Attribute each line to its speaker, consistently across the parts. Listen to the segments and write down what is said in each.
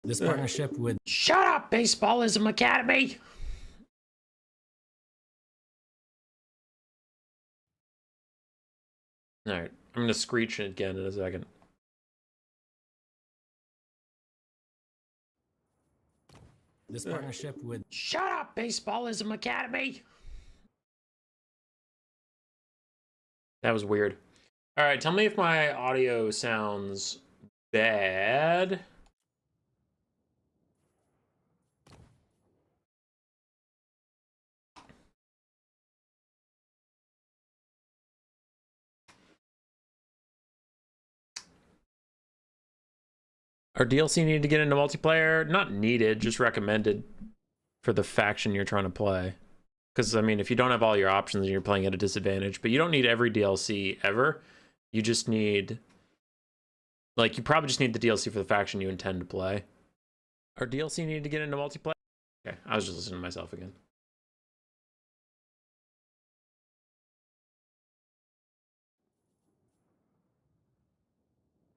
Speaker 1: This partnership with...
Speaker 2: Shut up, Baseballism Academy! Alright, I'm gonna screech it again in a second.
Speaker 1: This partnership with...
Speaker 2: Shut up, Baseballism Academy! That was weird. Alright, tell me if my audio sounds bad. Our DLC needed to get into multiplayer? Not needed, just recommended for the faction you're trying to play. Because, I mean, if you don't have all your options and you're playing at a disadvantage, but you don't need every DLC ever. You just need... Like, you probably just need the DLC for the faction you intend to play. Our DLC needed to get into multiplayer? Okay, I was just listening to myself again.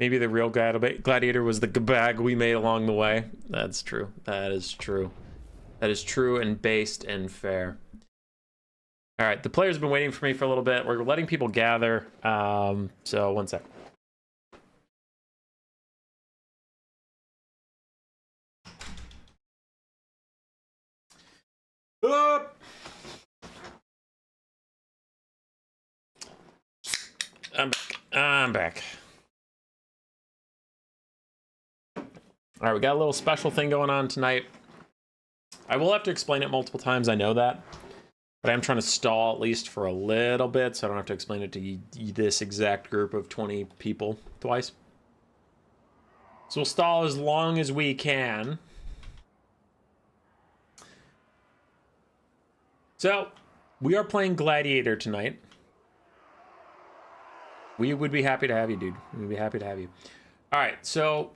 Speaker 2: Maybe the real Gladiator was the bag we made along the way. That's true. That is true. That is true and based and fair. All right, the players have been waiting for me for a little bit. We're letting people gather. So one sec. Up. I'm back. I'm back. All right, we got a little special thing going on tonight. I will have to explain it multiple times, I know that. But I'm trying to stall at least for a little bit, so I don't have to explain it to this exact group of 20 people twice. So we'll stall as long as we can. So, we are playing Gladiator tonight. We would be happy to have you, dude. We'd be happy to have you. All right, so...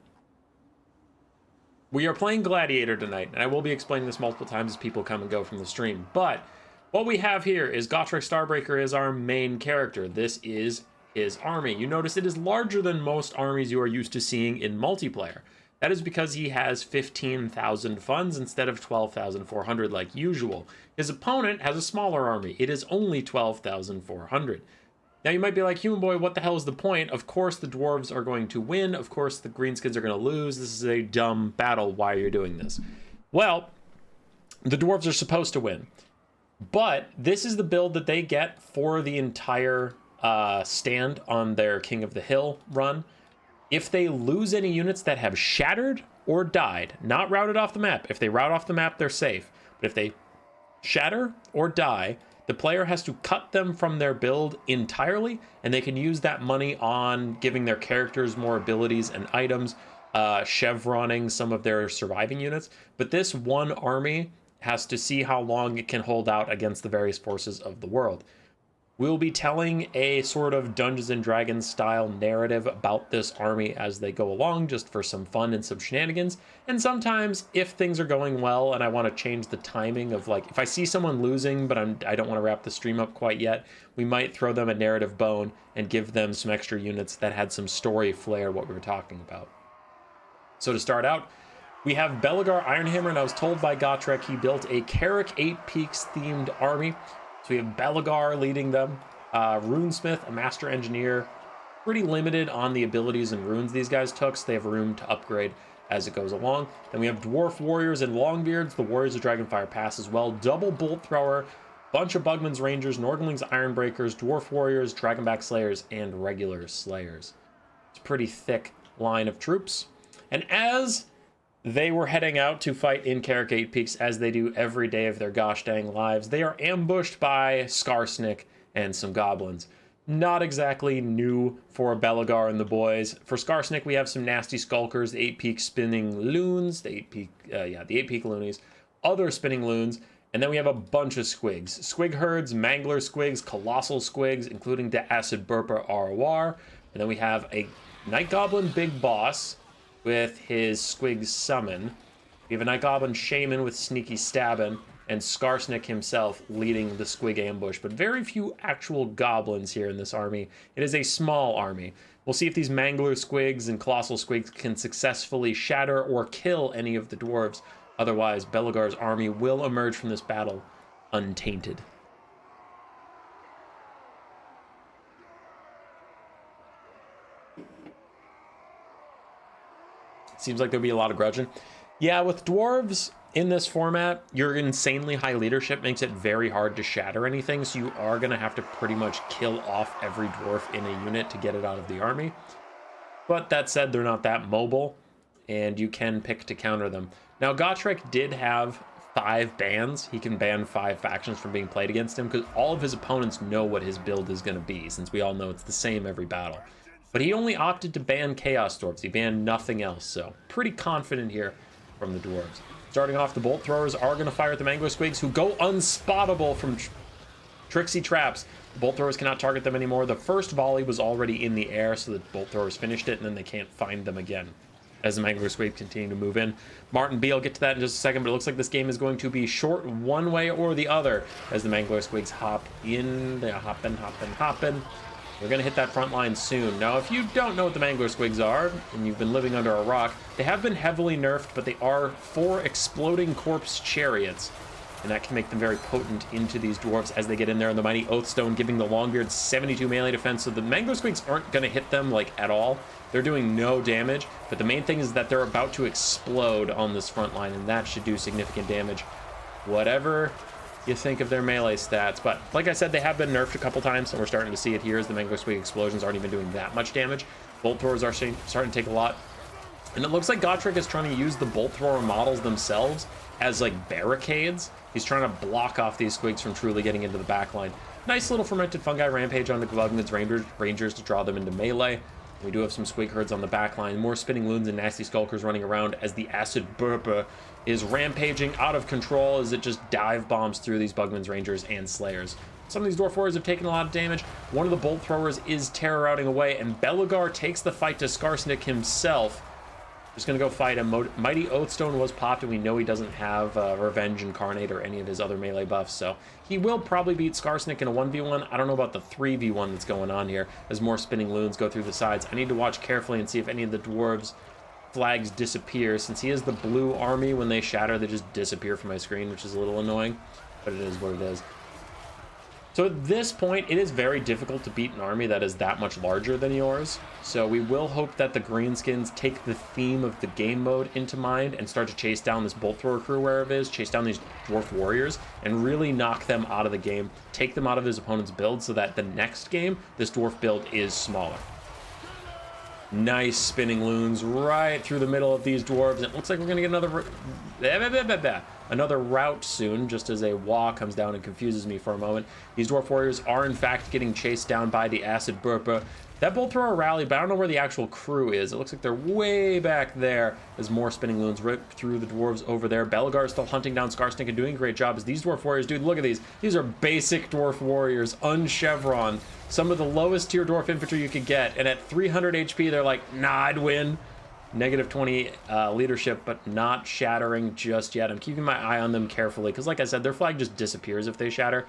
Speaker 2: We are playing Gladiator tonight, and I will be explaining this multiple times as people come and go from the stream. But what we have here is Gotrek Starbreaker is our main character. This is his army. You notice it is larger than most armies you are used to seeing in multiplayer. That is because he has 15,000 funds instead of 12,400 like usual. His opponent has a smaller army. It is only 12,400. Now you might be like, Human Boy, what the hell is the point? Of course the Dwarves are going to win. Of course the Greenskins are going to lose. This is a dumb battle. Why are you doing this? Well, the Dwarves are supposed to win. But this is the build that they get for the entire stand on their King of the Hill run. If they lose any units that have shattered or died, not routed off the map. If they route off the map, they're safe. But if they shatter or die, the player has to cut them from their build entirely, and they can use that money on giving their characters more abilities and items, chevroning some of their surviving units. But this one army has to see how long it can hold out against the various forces of the world. We'll be telling a sort of Dungeons and Dragons style narrative about this army as they go along, just for some fun and some shenanigans. And sometimes, if things are going well and I want to change the timing of, like, if I see someone losing but I don't want to wrap the stream up quite yet, we might throw them a narrative bone and give them some extra units that had some story flair, what we were talking about. So to start out, we have Belagar Ironhammer, and I was told by Gotrek he built a Carrick 8 Peaks themed army. So we have Belagar leading them, Runesmith, a master engineer, pretty limited on the abilities and runes these guys took, so they have room to upgrade as it goes along. Then we have Dwarf Warriors and Longbeards, the Warriors of Dragonfire Pass as well, double Bolt Thrower, bunch of Bugman's Rangers, Nordlings Ironbreakers, Dwarf Warriors, Dragonback Slayers, and regular Slayers. It's a pretty thick line of troops. And as they were heading out to fight in Carrick 8 Peaks, as they do every day of their gosh dang lives, they are ambushed by Skarsnik and some goblins. Not exactly new for Belagar and the boys. For Skarsnik, we have some nasty skulkers, the 8 Peak spinning loons, the 8 Peak loonies, other spinning loons, and then we have a bunch of squigs. Squig herds, mangler squigs, colossal squigs, including the acid burper Arwar, and then we have a Night Goblin Big Boss with his Squig Summon. We have a Night Goblin Shaman with Sneaky Stabbin', and Skarsnik himself leading the Squig ambush, but very few actual goblins here in this army. It is a small army. We'll see if these Mangler Squigs and Colossal Squigs can successfully shatter or kill any of the dwarves. Otherwise, Belegar's army will emerge from this battle untainted. Seems like there'll be a lot of grudging. Yeah, with dwarves in this format, your insanely high leadership makes it very hard to shatter anything, so you are going to have to pretty much kill off every dwarf in a unit to get it out of the army. But that said, they're not that mobile, and you can pick to counter them. Now, Gotrek did have 5 bans. He can ban 5 factions from being played against him, because all of his opponents know what his build is going to be, since we all know it's the same every battle. But he only opted to ban Chaos Dwarves. He banned nothing else, so pretty confident here from the dwarves. Starting off, the bolt throwers are going to fire at the Mangler Squigs, who go unspottable from tricksy traps. The bolt throwers cannot target them anymore. The first volley was already in the air, so the bolt throwers finished it, and then they can't find them again as the Mangler Squigs continue to move in. Martin B, I'll get to that in just a second, but it looks like this game is going to be short one way or the other as the Mangler Squigs hop in. They're hopping. We're going to hit that front line soon. Now, if you don't know what the Mangler Squigs are, and you've been living under a rock, they have been heavily nerfed, but they are 4 exploding corpse chariots, and that can make them very potent into these dwarves as they get in there. And the Mighty Oathstone giving the Longbeard 72 melee defense, so the Mangler Squigs aren't going to hit them, like, at all. They're doing no damage, but the main thing is that they're about to explode on this front line, and that should do significant damage. Whatever you think of their melee stats, but like I said, they have been nerfed a couple times, and we're starting to see it here as the Mangler Squig explosions aren't even doing that much damage. Bolt throwers are starting to take a lot, and it looks like Gotrek is trying to use the bolt thrower models themselves as like barricades. He's trying to block off these squigs from truly getting into the back line. Nice little fermented fungi rampage on the Glugman's Rangers to draw them into melee. We do have some squig herds on the back line, more spinning loons and nasty skulkers running around as the acid burpa is rampaging out of control as it just dive bombs through these Bugman's Rangers and Slayers. Some of these Dwarf Warriors have taken a lot of damage. One of the bolt throwers is terror routing away, and Belegar takes the fight to Skarsnik himself. Just gonna go fight him. Mighty Oathstone was popped, and we know he doesn't have Revenge Incarnate or any of his other melee buffs, so he will probably beat Skarsnik in a 1v1. I don't know about the 3v1 that's going on here as more spinning loons go through the sides. I need to watch carefully and see if any of the dwarves' flags disappear. Since he is the blue army, when they shatter, they just disappear from my screen, which is a little annoying, but it is what it is. So at this point, it is very difficult to beat an army that is that much larger than yours. So we will hope that the Greenskins take the theme of the game mode into mind and start to chase down this bolt thrower crew wherever it is, chase down these dwarf warriors, and really knock them out of the game, take them out of his opponent's build so that the next game, this dwarf build is smaller. Nice spinning loons right through the middle of these dwarves. It looks like we're going to get another rout soon, just as a wah comes down and confuses me for a moment. These dwarf warriors are in fact getting chased down by the acid burpa. That bolt thrower rallied, but I don't know where the actual crew is. It looks like they're way back there as more spinning loons rip through the dwarves over there. Belegar is still hunting down Skarsnik and doing a great job as these dwarf warriors, dude, look at these. These are basic dwarf warriors, unchevron. Some of the lowest tier dwarf infantry you could get, and at 300 HP, they're like, nah, I'd win. Negative 20 leadership, but not shattering just yet. I'm keeping my eye on them carefully, because like I said, their flag just disappears if they shatter.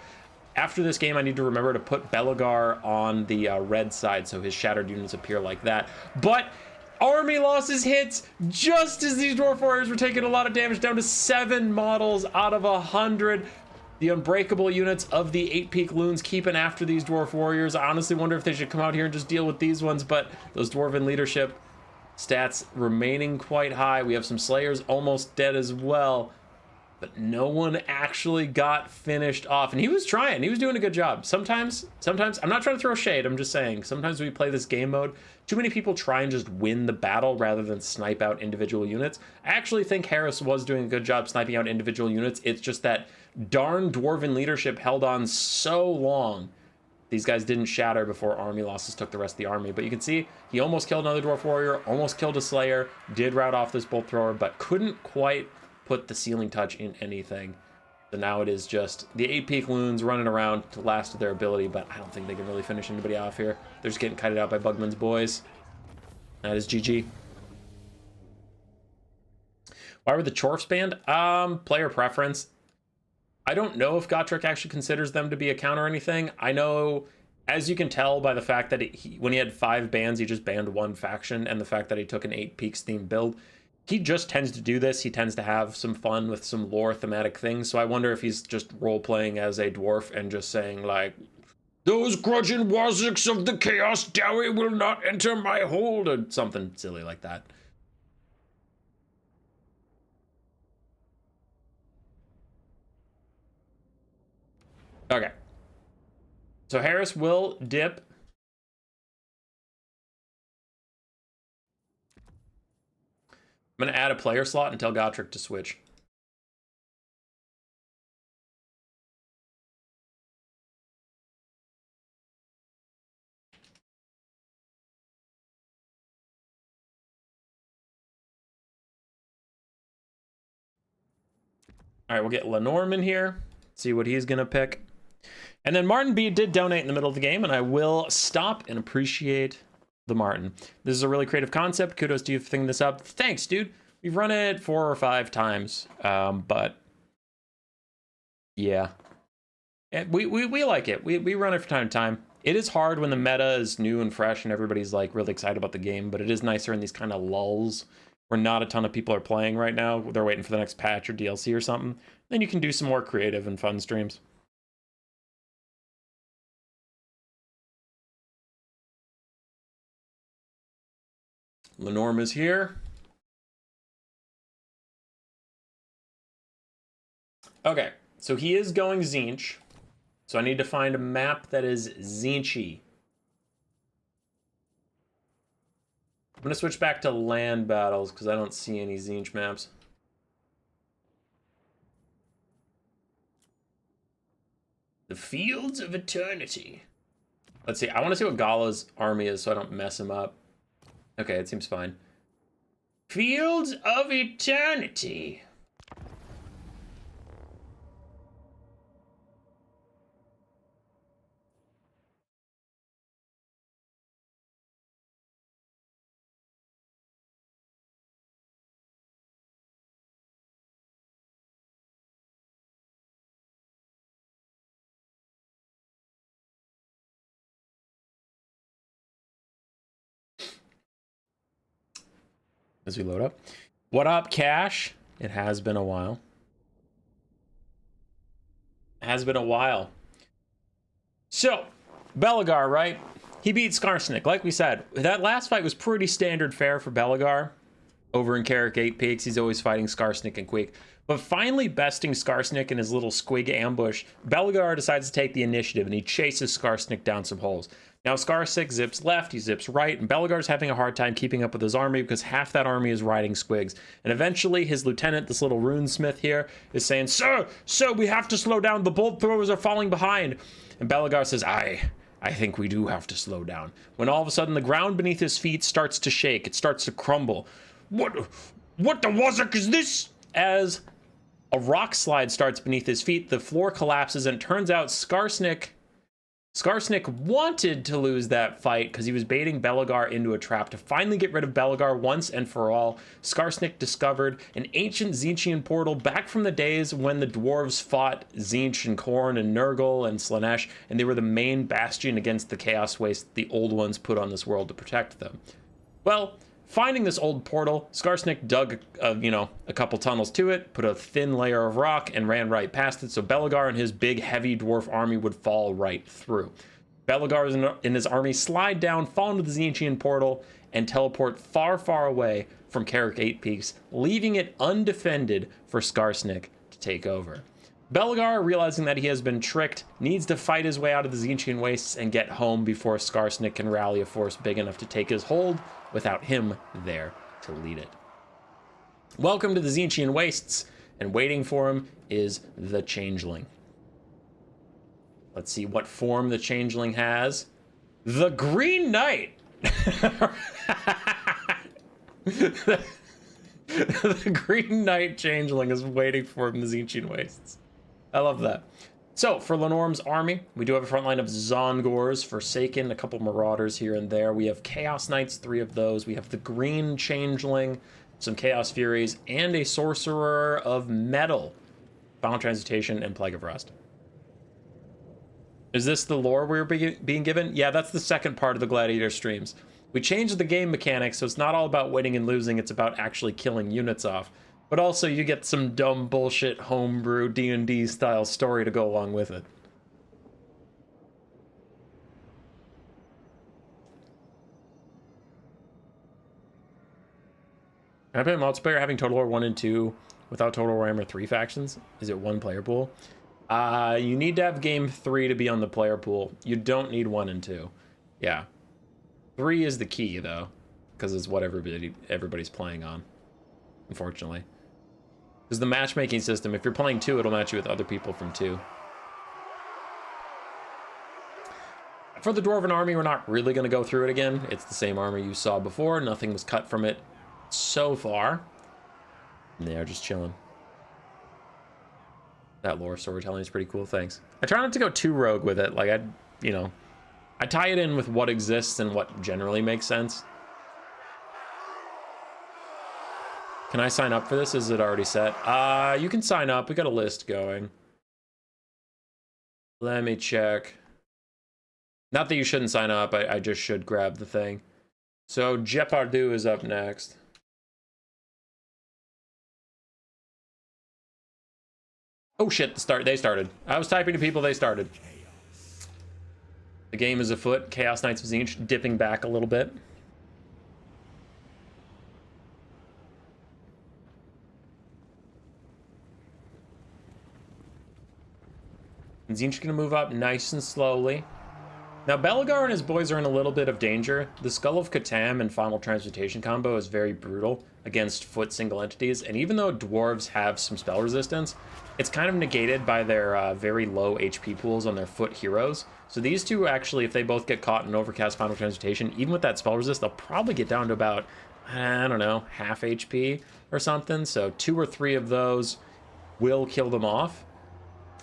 Speaker 2: After this game, I need to remember to put Belegar on the red side, so his shattered units appear like that. But army losses hits just as these dwarf warriors were taking a lot of damage, down to 7 models out of 100. The unbreakable units of the 8-peak loons keeping after these dwarf warriors. I honestly wonder if they should come out here and just deal with these ones, but those dwarven leadership stats remaining quite high. We have some Slayers almost dead as well, but no one actually got finished off. And he was trying. He was doing a good job. Sometimes, I'm not trying to throw shade. I'm just saying, sometimes we play this game mode, too many people try and just win the battle rather than snipe out individual units. I actually think Harris was doing a good job sniping out individual units. It's just that darn dwarven leadership held on so long. These guys didn't shatter before army losses took the rest of the army. But you can see he almost killed another dwarf warrior, almost killed a slayer, did rout off this bolt thrower, but couldn't quite put the sealing touch in anything. So now it is just the 8-peak loons running around to last of their ability, but I don't think they can really finish anybody off here. They're just getting kited out by Bugman's boys. That is GG. Why were the Chorfs banned? Player preference. I don't know if Gotrek actually considers them to be a counter or anything. I know As you can tell by the fact that when he had 5 bans, he just banned 1 faction, and the fact that he took an 8 Peaks theme build, he just tends to do this. He tends to have some fun with some lore thematic things. So I wonder if he's just role playing as a dwarf and just saying like, "Those grudging Waziks of the Chaos Dowry will not enter my hold," or something silly like that. Okay. So Harris will dip. I'm going to add a player slot and tell Gotrek to switch. All right, we'll get Lenormand here. See what he's going to pick. And then Martin B did donate in the middle of the game, and I will stop and appreciate the Martin. This is a really creative concept. Kudos to you for thinking this up. Thanks, dude. We've run it 4 or 5 times, but yeah, we like it. We run it from time to time. It is hard when the meta is new and fresh and everybody's like really excited about the game, but it is nicer in these kind of lulls where not a ton of people are playing right now. They're waiting for the next patch or DLC or something. Then you can do some more creative and fun streams. Lenormand is here. Okay, so he is going Tzeentch. So I need to find a map that is Tzeentchy. I'm going to switch back to land battles because I don't see any Tzeentch maps. The Fields of Eternity. Let's see. I want to see what Gala's army is so I don't mess him up. Okay, it seems fine. Fields of Eternity. As we load up. What up, Cash? It has been a while. Has been a while. So, Belegar, right? He beat Skarsnik. Like we said, that last fight was pretty standard fare for Belegar. Over in Carrick 8 Peaks, he's always fighting Skarsnik and Queek. But finally besting Skarsnik in his little squig ambush, Belegar decides to take the initiative and he chases Skarsnik down some holes. Now Skarsnik zips left, he zips right, and Belegar's having a hard time keeping up with his army because half that army is riding squigs. And eventually his lieutenant, this little runesmith here, is saying, Sir, we have to slow down, the bolt throwers are falling behind. And Belegar says, I think we do have to slow down. When all of a sudden the ground beneath his feet starts to shake, it starts to crumble. What the wazzock is this? As a rock slide starts beneath his feet, the floor collapses, and it turns out Skarsnik wanted to lose that fight because he was baiting Belegar into a trap. To finally get rid of Belegar once and for all, Skarsnik discovered an ancient Tzeentchian portal back from the days when the dwarves fought Tzeentch and Khorne and Nurgle and Slaanesh, and they were the main bastion against the Chaos Waste the old ones put on this world to protect them. Well, finding this old portal, Skarsnik dug, a couple tunnels to it, put a thin layer of rock, and ran right past it, so Belegar and his big, heavy dwarf army would fall right through. Belegar and his army slide down, fall into the Tzeentchian portal, and teleport far, far away from Carrick 8 Peaks, leaving it undefended for Skarsnik to take over. Belegar, realizing that he has been tricked, needs to fight his way out of the Tzeentchian wastes and get home before Skarsnik can rally a force big enough to take his hold without him there to lead it. Welcome to the Tzeentchian wastes, and waiting for him is the Changeling. Let's see what form the Changeling has. The Green Knight! The Green Knight Changeling is waiting for him in the Tzeentchian wastes. I love that. So, for Lenormand's army, we do have a front line of Zongors, Forsaken, a couple Marauders here and there. We have Chaos Knights, 3 of those. We have the Green Changeling, some Chaos Furies, and a Sorcerer of Metal, Final Transmutation, and Plague of Rust. Is this the lore we were being given? Yeah, that's the second part of the Gladiator streams. We changed the game mechanics, so it's not all about winning and losing, it's about actually killing units off. But also, you get some dumb bullshit homebrew D&D style story to go along with it. Can I play multiplayer having Total War 1 and 2 without Total Warhammer 3 factions? Is it one player pool? You need to have game 3 to be on the player pool. You don't need 1 and 2. Yeah. 3 is the key, though, because it's what everybody's playing on, unfortunately. Because the matchmaking system, if you're playing 2, it'll match you with other people from 2. For the Dwarven army, we're not really going to go through it again. It's the same armor you saw before. Nothing was cut from it so far. And they are just chilling. That lore storytelling is pretty cool, thanks. I try not to go too rogue with it. Like, I tie it in with what exists and what generally makes sense. Can I sign up for this? Is it already set? You can sign up. We got a list going. Let me check. Not that you shouldn't sign up. I just should grab the thing. So Jepardu is up next. Oh shit, they started. I was typing to people, they started. The game is afoot. Chaos Knights of Tzeentch dipping back a little bit. And Tzeentch gonna move up nice and slowly. Now, Belegar and his boys are in a little bit of danger. The Skull of Catan and Final Transmutation combo is very brutal against foot single entities, and even though dwarves have some spell resistance, it's kind of negated by their very low HP pools on their foot heroes. So these two actually, if they both get caught in Overcast Final Transmutation, even with that spell resist, they'll probably get down to about, I don't know, half HP or something. So 2 or 3 of those will kill them off.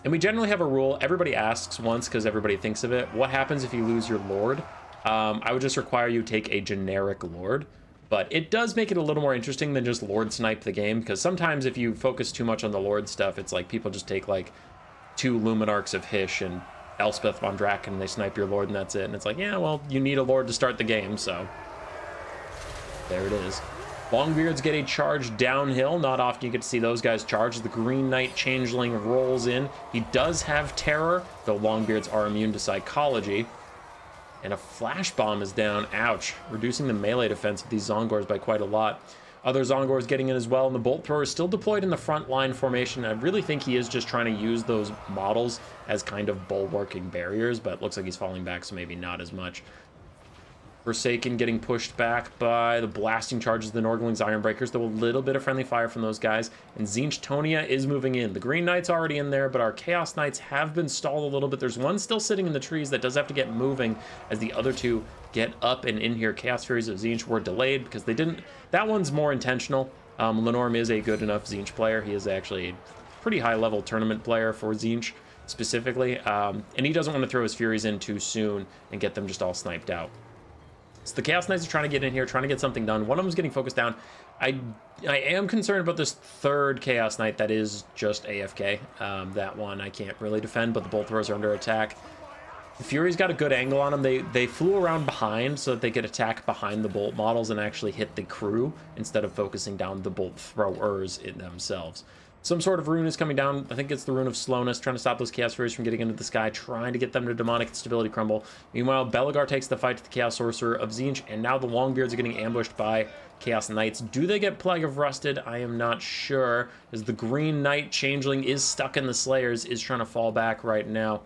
Speaker 2: And we generally have a rule, everybody asks once because everybody thinks of it, what happens if you lose your Lord? I would just require you take a generic Lord, but it does make it a little more interesting than just Lord snipe the game, because sometimes if you focus too much on the Lord stuff, it's like people just take like 2 Luminarchs of Hysh and Elspeth von Draken and they snipe your Lord and that's it. And it's like, yeah, well, you need a Lord to start the game, so there it is. Longbeards get a charge downhill. Not often you get to see those guys charge. The Green Knight Changeling rolls in. He does have terror, though Longbeards are immune to psychology. And a flash bomb is down. Ouch. Reducing the melee defense of these Zongors by quite a lot. Other Zongors getting in as well, and the Bolt Thrower is still deployed in the front line formation. I really think he is just trying to use those models as kind of bulwarking barriers, but it looks like he's falling back, so maybe not as much. Forsaken getting pushed back by the blasting charges of the Norglings Ironbreakers, though a little bit of friendly fire from those guys. And Tzeentch Tonia is moving in. The Green Knight's already in there, but our Chaos Knights have been stalled a little bit. There's one still sitting in the trees that does have to get moving as the other two get up and in here. Chaos Furies of Tzeentch were delayed because they didn't... That one's more intentional. Lenorm is a good enough Tzeentch player. He is actually a pretty high-level tournament player for Tzeentch specifically. And he doesn't want to throw his Furies in too soon and get them just all sniped out. So the Chaos Knights are trying to get in here, trying to get something done. One of them's getting focused down. I am concerned about this third Chaos Knight that is just AFK. That one I can't really defend, but the Bolt Throwers are under attack. The Fury's got a good angle on them. They flew around behind so that they could attack behind the Bolt models and actually hit the crew instead of focusing down the Bolt Throwers in themselves. Some sort of rune is coming down. I think it's the rune of slowness, trying to stop those Chaos Furies from getting into the sky, trying to get them to demonic stability crumble. Meanwhile, Belegar takes the fight to the Chaos Sorcerer of Tzeentch, and now the Longbeards are getting ambushed by Chaos Knights. Do they get Plague of Rusted? I am not sure, as the Green Knight Changeling is stuck in the Slayers, is trying to fall back right now.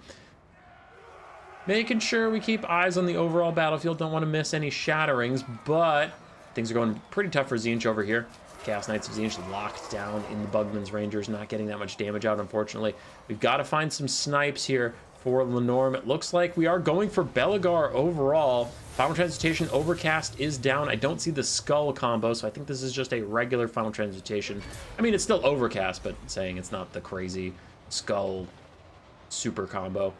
Speaker 2: Making sure we keep eyes on the overall battlefield, don't want to miss any shatterings, but things are going pretty tough for Tzeentch over here. Chaos Knights of Tzeentch locked down in the Bugman's Rangers, not getting that much damage out, unfortunately. We've got to find some snipes here for Lenorm. It looks like we are going for Belegar overall. Final Transmutation Overcast is down. I don't see the Skull combo, so I think this is just a regular Final Transmutation. I mean, it's still Overcast, but saying it's not the crazy Skull super combo.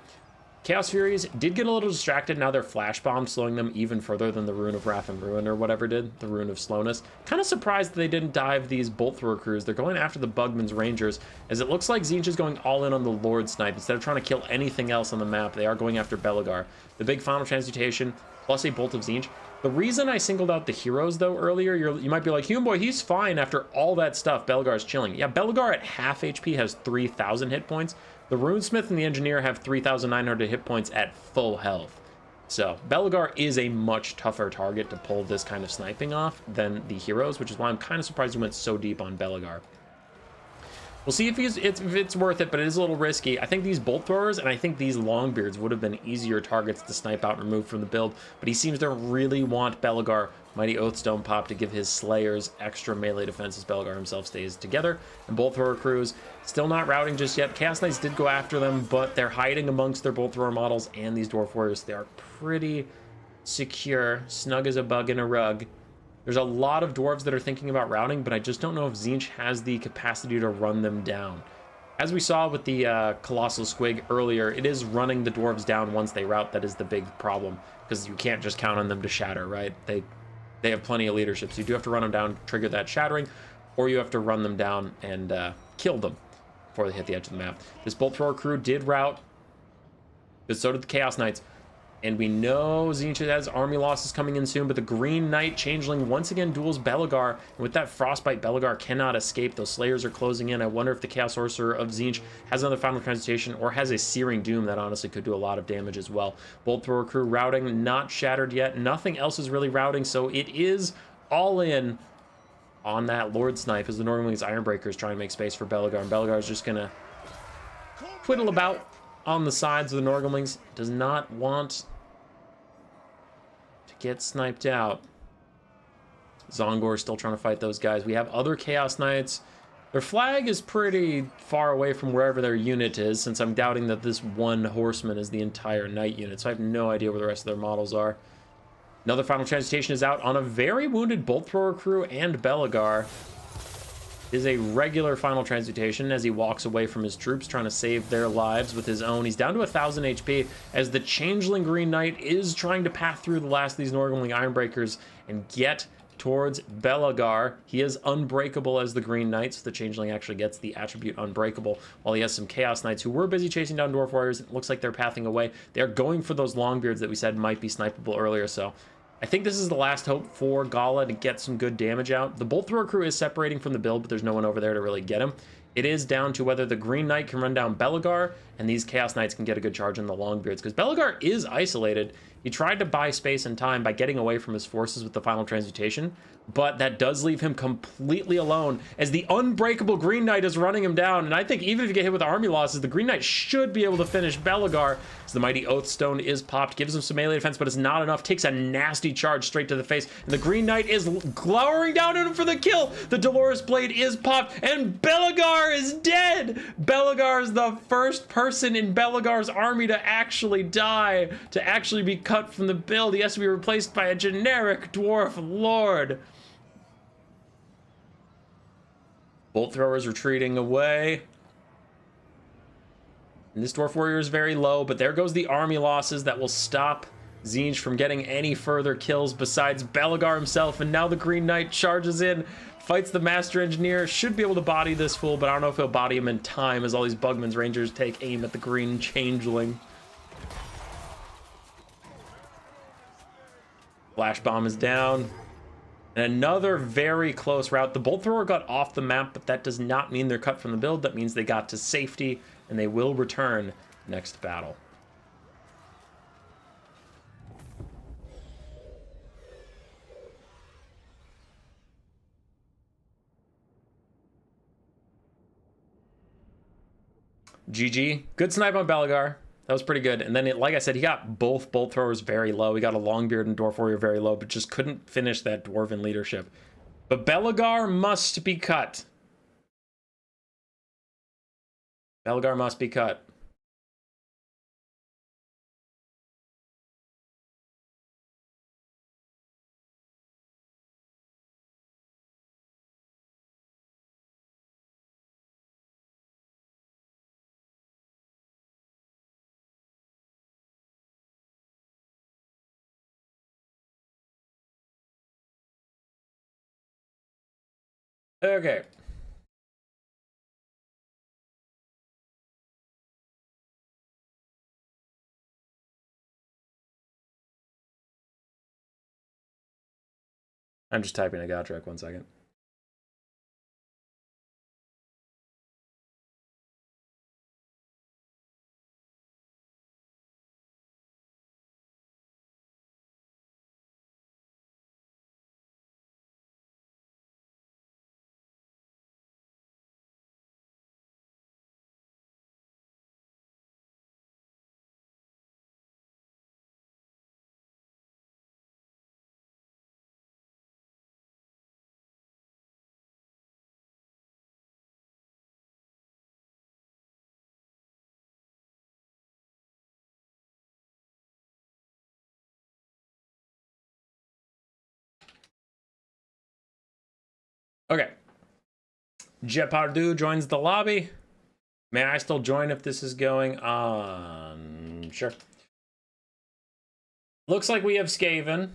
Speaker 2: Chaos Furies did get a little distracted. Now they're flash bombed, slowing them even further than the Rune of Wrath and Ruin or whatever did, the Rune of Slowness. Kind of surprised that they didn't dive these Bolt Thrower crews. They're going after the Bugman's Rangers, as it looks like Tzeentch is going all in on the Lord Snipe. Instead of trying to kill anything else on the map, they are going after Belegar. The big Final Transmutation, plus a Bolt of Tzeentch. The reason I singled out the heroes, though, earlier, you might be like, Hume Boy, he's fine after all that stuff. Belegar's chilling. Yeah, Belegar at half HP has 3,000 hit points. The Runesmith and the Engineer have 3,900 hit points at full health. So Belegar is a much tougher target to pull this kind of sniping off than the heroes, which is why I'm kind of surprised he went so deep on Belegar. We'll see if it's worth it, but it is a little risky. I think these Bolt Throwers and I think these Longbeards would have been easier targets to snipe out and remove from the build, but he seems to really want Belegar Mighty Oathstone pop to give his Slayers extra melee defense as Belegar himself stays together. And Bolt Thrower crews still not routing just yet. Chaos Knights did go after them, but they're hiding amongst their Bolt Thrower models and these Dwarf Warriors. They are pretty secure, snug as a bug in a rug. There's a lot of Dwarves that are thinking about routing, but I just don't know if Tzeentch has the capacity to run them down. As we saw with the Colossal Squig earlier, it is running the Dwarves down once they route that is the big problem, because you can't just count on them to shatter, right? They have plenty of leadership, so you do have to run them down, trigger that shattering, or you have to run them down and kill them before they hit the edge of the map. This Bolt Thrower crew did route, but so did the Chaos Knights. And we know Tzeentch has army losses coming in soon, but the Green Knight Changeling once again duels Belegar. And with that Frostbite, Belegar cannot escape. Those Slayers are closing in. I wonder if the Chaos Sorcerer of Tzeentch has another Final Transmutation or has a Searing Doom that honestly could do a lot of damage as well. Bolt Thrower crew routing, not shattered yet. Nothing else is really routing, so it is all in on that Lord Snipe as the Normanlings Ironbreakers trying to make space for Belegar. And Belegar is just going to twiddle about on the sides of the Norgamlings. Does not want to get sniped out. Zongor still trying to fight those guys. We have other Chaos Knights. Their flag is pretty far away from wherever their unit is, since I'm doubting that this one horseman is the entire knight unit, so I have no idea where the rest of their models are. Another Final Transmutation is out on a very wounded Bolt Thrower crew and Belegar. Is a regular Final Transmutation as he walks away from his troops, trying to save their lives with his own. He's down to 1,000 HP as the Changeling Green Knight is trying to path through the last of these Norgamling Ironbreakers and get towards Belegar. He is unbreakable as the Green Knight, so the Changeling actually gets the attribute Unbreakable, while he has some Chaos Knights who were busy chasing down Dwarf Warriors. It looks like they're pathing away. They're going for those Longbeards that we said might be snipeable earlier, so I think this is the last hope for Gala to get some good damage out. The Bolt Thrower crew is separating from the build, but there's no one over there to really get him. It is down to whether the Green Knight can run down Belegar and these Chaos Knights can get a good charge on the Longbeards, because Belegar is isolated. He tried to buy space and time by getting away from his forces with the Final Transmutation, but that does leave him completely alone as the unbreakable Green Knight is running him down. And I think even if you get hit with army losses, the Green Knight should be able to finish Belegar. So the Mighty Oathstone is popped, gives him some melee defense, but it's not enough. Takes a nasty charge straight to the face, and the Green Knight is glowering down at him for the kill. The Dolorous Blade is popped, and Belegar is dead. Belegar is the first person in Belegar's army to actually die, to actually be cut from the build. He has to be replaced by a generic Dwarf Lord. Bolt Throwers retreating away. And this Dwarf Warrior is very low, but there goes the army losses that will stop Tzeentch from getting any further kills besides Belegar himself. And now the Green Knight charges in, fights the Master Engineer, should be able to body this fool, but I don't know if he'll body him in time as all these Bugman's Rangers take aim at the Green Changeling. Flash Bomb is down. And another very close route. The Bolt Thrower got off the map, but that does not mean they're cut from the build. That means they got to safety, and they will return next battle. GG. Good snipe on Belegar. That was pretty good. And then, like I said, he got both Bolt Throwers very low. He got a Longbeard and Dwarf Warrior very low, but just couldn't finish that Dwarven leadership. But Belegar must be cut. Belegar must be cut. Okay. I'm just typing a Gotrek, 1 second. Okay. Jepardu joins the lobby. May I still join if this is going on? Sure. Looks like we have Skaven.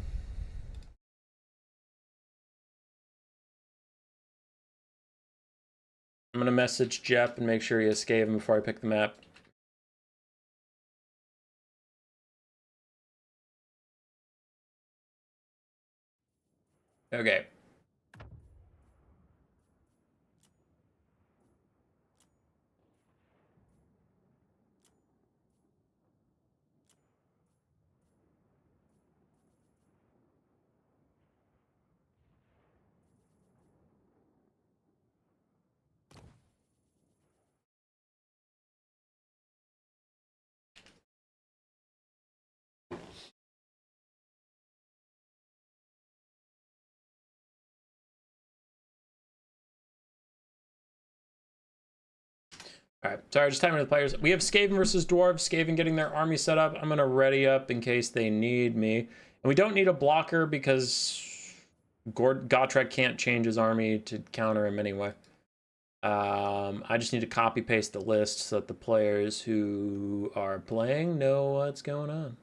Speaker 2: I'm gonna message Jep and make sure he has Skaven before I pick the map. Okay. All right, sorry, just timing the players. We have Skaven versus Dwarves. Skaven getting their army set up. I'm gonna ready up in case they need me. And we don't need a blocker because Gotrek can't change his army to counter him anyway. I just need to copy paste the list so that the players who are playing know what's going on.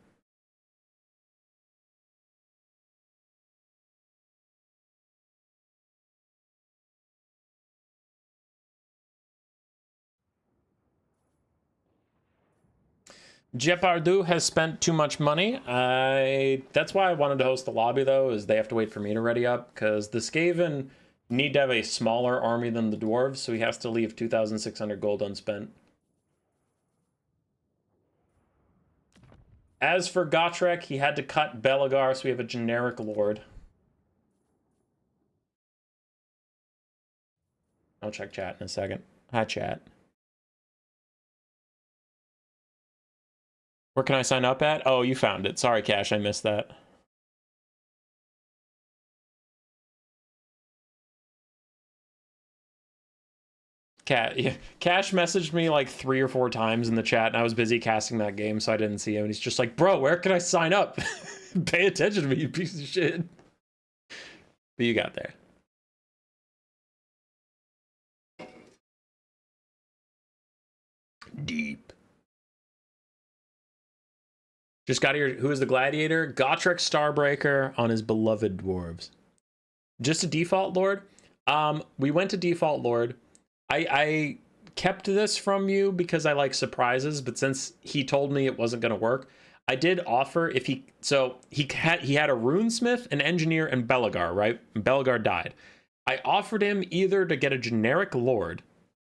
Speaker 2: Jepardu has spent too much money. That's why I wanted to host the lobby, though, is they have to wait for me to ready up, because the Skaven need to have a smaller army than the Dwarves, so he has to leave 2,600 gold unspent. As for Gotrek, he had to cut Belagar, so we have a generic lord. I'll check chat in a second. Hi, chat. Where can I sign up at? Oh, you found it. Sorry, Cash, I missed that. Yeah. Cash messaged me like 3 or 4 times in the chat, and I was busy casting that game, so I didn't see him. And he's just like, bro, where can I sign up? Pay attention to me, you piece of shit. But you got there. Deep. Just got here. Who is the Gladiator? Gotrek Starbreaker on his beloved Dwarves. Just a default Lord? We went to default Lord. I kept this from you because I like surprises, but since he told me it wasn't going to work, I did offer if he... So he had a runesmith, an engineer, and Belagar, right? And Belagar died. I offered him either to get a generic Lord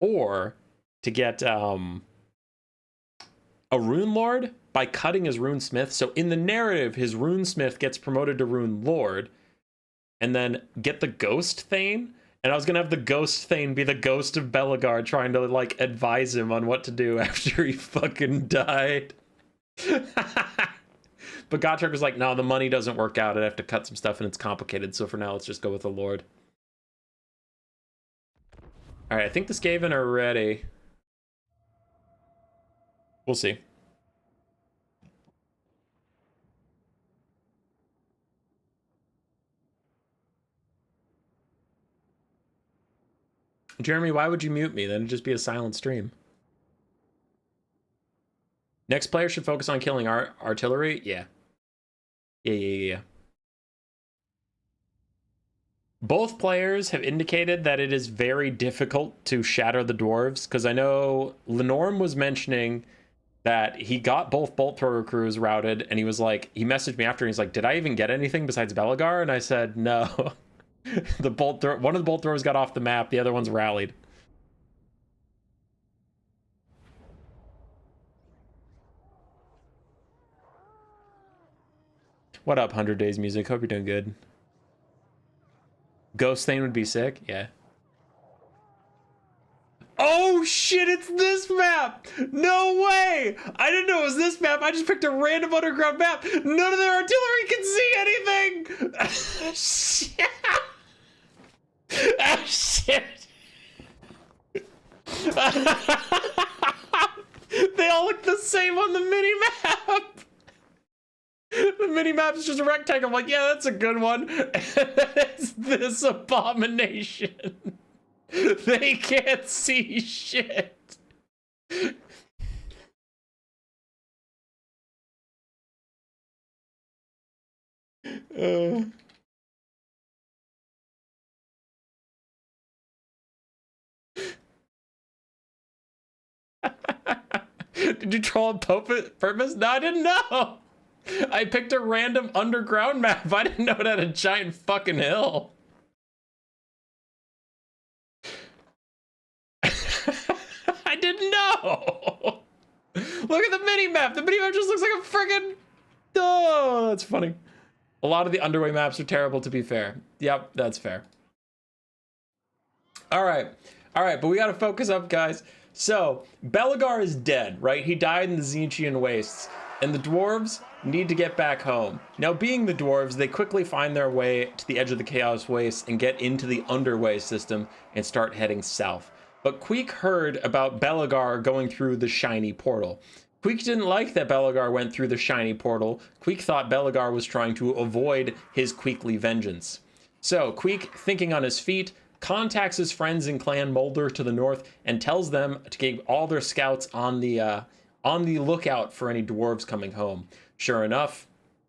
Speaker 2: or to get a rune Lord by cutting his runesmith. So in the narrative, his runesmith gets promoted to rune Lord, and then get the ghost Thane. And I was gonna have the ghost Thane be the ghost of Belagar, trying to like advise him on what to do after he fucking died. But Gotrek was like, no, the money doesn't work out. I have to cut some stuff and it's complicated. So for now, let's just go with the Lord. All right, I think the Skaven are ready. We'll see. Jeremy, why would you mute me? Then it'd just be a silent stream. Next player should focus on killing artillery. Yeah. Yeah. Both players have indicated that it is very difficult to shatter the dwarves, because I know Lenorm was mentioning that he got both bolt thrower crews routed, and he was like, he messaged me after, and he's like, did I even get anything besides Belagar? And I said, no. One of the bolt throwers got off the map, the other one's rallied. What up, 100 Days Music? Hope you're doing good. Ghost Thane would be sick, yeah. Oh shit, it's this map! No way! I didn't know it was this map. I just picked a random underground map. None of their artillery can see anything! Shit! Oh shit! They all look the same on the mini map! The mini map is just a rectangle. I'm like, yeah, that's a good one. It's this abomination. They can't see shit. Did you troll on purpose? No, I didn't know. I picked a random underground map. I didn't know it had a giant fucking hill. I didn't know. Look at the mini map. The mini map just looks like a friggin'... Oh, that's funny. A lot of the underway maps are terrible, to be fair. Yep, that's fair. All right, but we gotta focus up, guys. So, Belagar is dead, right? He died in the Tzeentchian wastes, and the dwarves need to get back home. Now, being the dwarves, they quickly find their way to the edge of the Chaos Wastes and get into the underway system and start heading south. But Queek heard about Belagar going through the shiny portal. Queek didn't like that Belagar went through the shiny portal. Queek thought Belagar was trying to avoid his Queekly vengeance. So, Queek, thinking on his feet, contacts his friends in Clan Moulder to the north and tells them to keep all their scouts on the lookout for any dwarves coming home. Sure enough,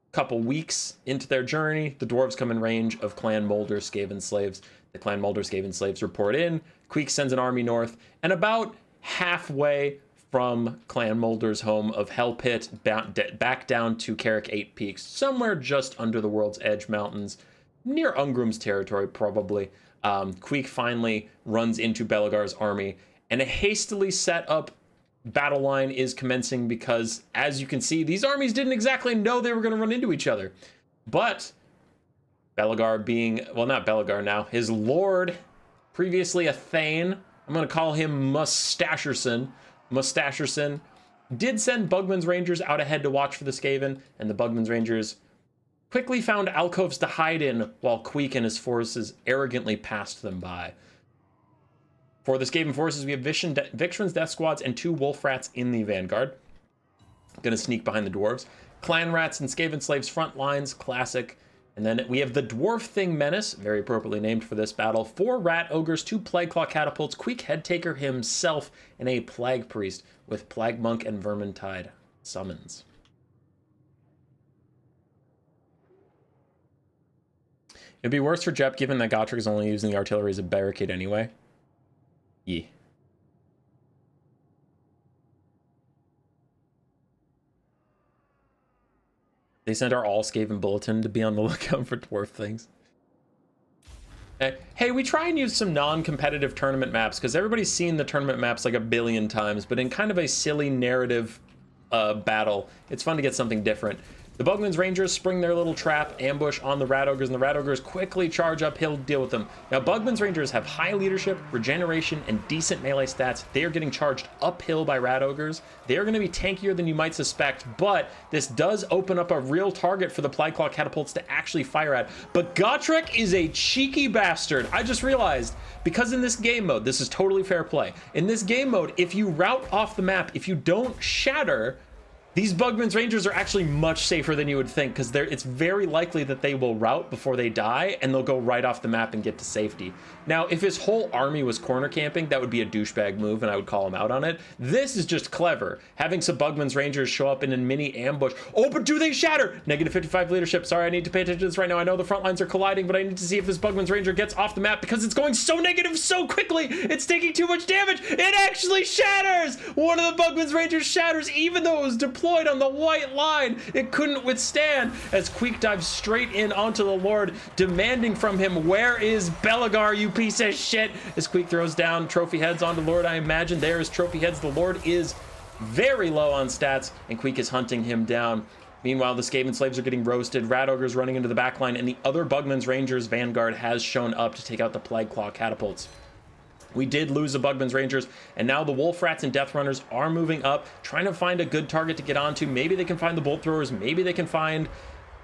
Speaker 2: a couple weeks into their journey, the dwarves come in range of Clan Moulder's Skaven slaves. The Clan Moulder's Skaven slaves report in. Queek sends an army north, and about halfway from Clan Moulder's home of Hell Pit back down to Carrick 8 Peaks, somewhere just under the World's Edge Mountains, near Ungrim's territory probably, Queek finally runs into Belagar's army, and a hastily set up battle line is commencing because, as you can see, these armies didn't exactly know they were going to run into each other. But Belagar being, well, not Belagar now, his lord, previously a Thane, I'm going to call him Mustacherson, did send Bugman's Rangers out ahead to watch for the Skaven, and the Bugman's Rangers quickly found alcoves to hide in while Queek and his forces arrogantly passed them by. For the Skaven forces, we have Vixen's Death Squads and 2 Wolf Rats in the vanguard. Gonna sneak behind the dwarves. Clan Rats and Skaven Slaves front lines, classic. And then we have the Dwarf Thing Menace, very appropriately named for this battle. 4 Rat Ogres, 2 Plague Claw Catapults, Queek Headtaker himself, and a Plague Priest with Plague Monk and Vermintide summons. It'd be worse for Jep given that Gotrek is only using the artillery as a barricade anyway. Yeah. They sent our all Skaven bulletin to be on the lookout for dwarf things. Hey, we try and use some non-competitive tournament maps because everybody's seen the tournament maps like a billion times, but in kind of a silly narrative battle, it's fun to get something different. The Bugman's Rangers spring their little trap ambush on the Rat Ogres, and the Rat Ogres quickly charge uphill to deal with them. Now, Bugman's Rangers have high leadership, regeneration, and decent melee stats. They are getting charged uphill by Rat Ogres. They are going to be tankier than you might suspect, but this does open up a real target for the Plague Claw Catapults to actually fire at. But Gotrek is a cheeky bastard. I just realized, because in this game mode, this is totally fair play. In this game mode, if you route off the map, if you don't shatter, These Bugman's Rangers are actually much safer than you would think, because it's very likely that they will rout before they die, and they'll go right off the map and get to safety. Now, if his whole army was corner camping, that would be a douchebag move, and I would call him out on it. This is just clever. Having some Bugman's Rangers show up in a mini ambush. Oh, but do they shatter? Negative 55 leadership. Sorry, I need to pay attention to this right now. I know the front lines are colliding, but I need to see if this Bugman's Ranger gets off the map, because it's going so negative so quickly. It's taking too much damage. It actually shatters. One of the Bugman's Rangers shatters, even though it was deployed on the white line. It couldn't withstand as Queek dives straight in onto the Lord, demanding from him, where is Belagar, you piece of shit? As Queek throws down trophy heads onto Lord, I imagine there is trophy heads. The Lord is very low on stats, and Queek is hunting him down. Meanwhile, the Skaven slaves are getting roasted. Rat Ogre's running into the backline, and the other Bugman's Rangers vanguard has shown up to take out the Plague Claw catapults. We did lose the Bugman's Rangers, and now the Wolf Rats and Death Runners are moving up, trying to find a good target to get onto. Maybe they can find the Bolt Throwers. Maybe they can find,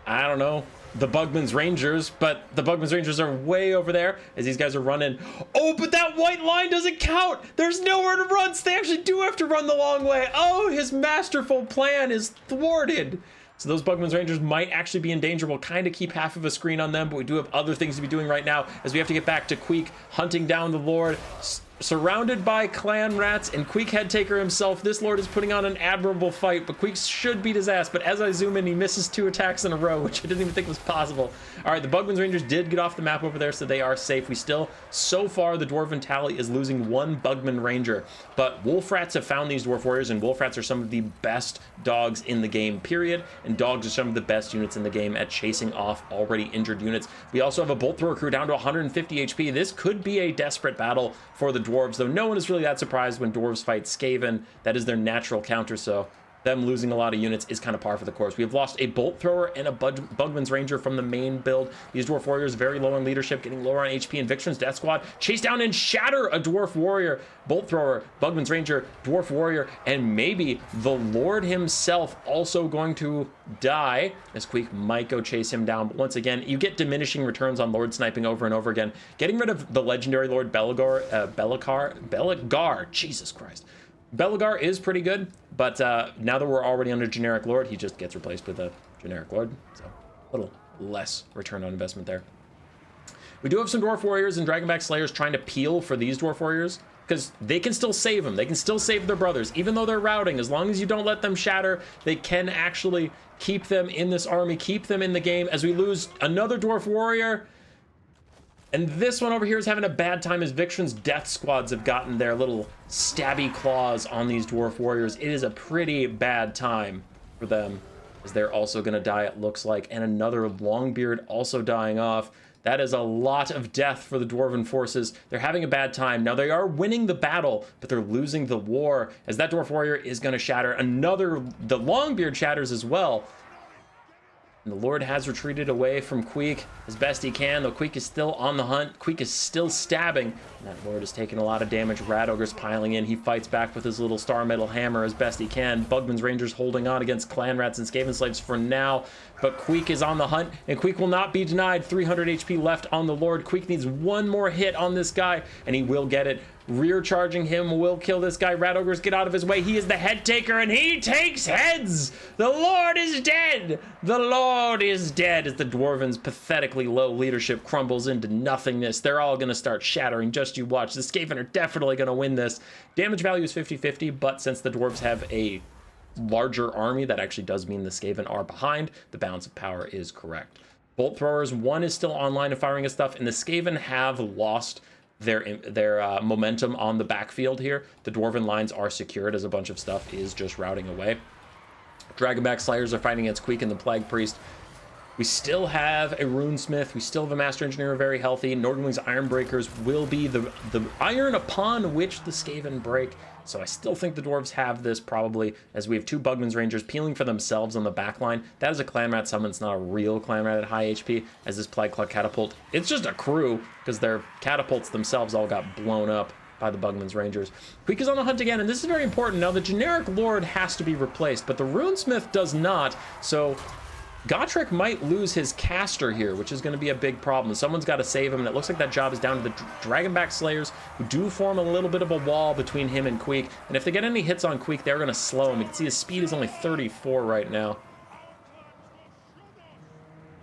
Speaker 2: I don't know, the Bugman's Rangers, but the Bugman's Rangers are way over there as these guys are running. Oh, but that white line doesn't count. There's nowhere to run, so they actually do have to run the long way. Oh, his masterful plan is thwarted. So those Bugman's Rangers might actually be in danger. We'll kind of keep half of a screen on them, but we do have other things to be doing right now as we have to get back to Queek, hunting down the Lord, surrounded by clan rats and Queek Headtaker himself. This Lord is putting on an admirable fight, but Queek should beat his ass. But as I zoom in, he misses 2 attacks in a row, which I didn't even think was possible. All right, the Bugman's Rangers did get off the map over there, so they are safe. We still, so far, the Dwarven tally is losing 1 Bugman Ranger, but Wolf Rats have found these Dwarf Warriors, and Wolf Rats are some of the best dogs in the game, period, and dogs are some of the best units in the game at chasing off already injured units. We also have a Bolt Thrower crew down to 150 HP. This could be a desperate battle for the Dwarves, though no one is really that surprised when Dwarves fight Skaven. That is their natural counter, so them losing a lot of units is kind of par for the course. We have lost a Bolt Thrower and a Bugman's Ranger from the main build. These Dwarf Warriors very low on leadership, getting lower on HP, and Victron's Death Squad chase down and shatter a Dwarf Warrior. Bolt Thrower, Bugman's Ranger, Dwarf Warrior, and maybe the Lord himself also going to die, as Queek might go chase him down. But once again, you get diminishing returns on Lord sniping over and over again. Getting rid of the legendary Lord Belagar, Jesus Christ. Belagar is pretty good, but now that we're already under generic Lord, he just gets replaced with a generic Lord, so a little less return on investment there. We do have some Dwarf Warriors and Dragonback Slayers trying to peel for these Dwarf Warriors, because they can still save them. They can still save their brothers, even though they're routing. As long as you don't let them shatter, they can actually keep them in this army, keep them in the game. As we lose another Dwarf Warrior, and this one over here is having a bad time as Victron's Death Squads have gotten their little stabby claws on these Dwarf Warriors. It is a pretty bad time for them, as they're also going to die, it looks like. And another Longbeard also dying off. That is a lot of death for the Dwarven forces. They're having a bad time. Now, they are winning the battle, but they're losing the war, as that Dwarf Warrior is going to shatter. The Longbeard shatters as well. And the Lord has retreated away from Queek as best he can, though Queek is still on the hunt. Queek is still stabbing. And that Lord is taking a lot of damage. Rat Ogre's piling in. He fights back with his little Star Metal Hammer as best he can. Bugman's Rangers holding on against Clan Rats and Skaven Slaves for now. But Queek is on the hunt, and Queek will not be denied. 300 HP left on the Lord. Queek needs one more hit on this guy, and he will get it. Rear charging him will kill this guy. Rat Ogres get out of his way. He is the head taker, and he takes heads. The Lord is dead. The Lord is dead, as the Dwarven's pathetically low leadership crumbles into nothingness. They're all going to start shattering. Just you watch. The Skaven are definitely going to win this. Damage value is 50-50, but since the Dwarves have a larger army, that actually does mean the Skaven are behind. The balance of power is correct. Bolt Throwers, one is still online and firing at stuff, and the Skaven have lost their momentum on the backfield here. The Dwarven lines are secured as a bunch of stuff is just routing away. Dragonback Slayers are fighting against Queek and the Plague Priest. We still have a Runesmith. We still have a Master Engineer very healthy. Nordling's Ironbreakers will be the iron upon which the Skaven break. So I still think the Dwarves have this probably, as we have 2 Bugman's Rangers peeling for themselves on the back line. That is a Clan Rat summon. It's not a real Clan Rat at high HP, as this Plague Claw Catapult. It's just a crew, because their catapults themselves all got blown up by the Bugman's Rangers. Queek is on the hunt again, and this is very important. Now, the generic Lord has to be replaced, but the Runesmith does not, so Gotrek might lose his caster here, which is going to be a big problem. Someone's got to save him, and it looks like that job is down to the Dragonback Slayers, who do form a little bit of a wall between him and Queek. And if they get any hits on Queek, they're going to slow him. You can see his speed is only 34 right now.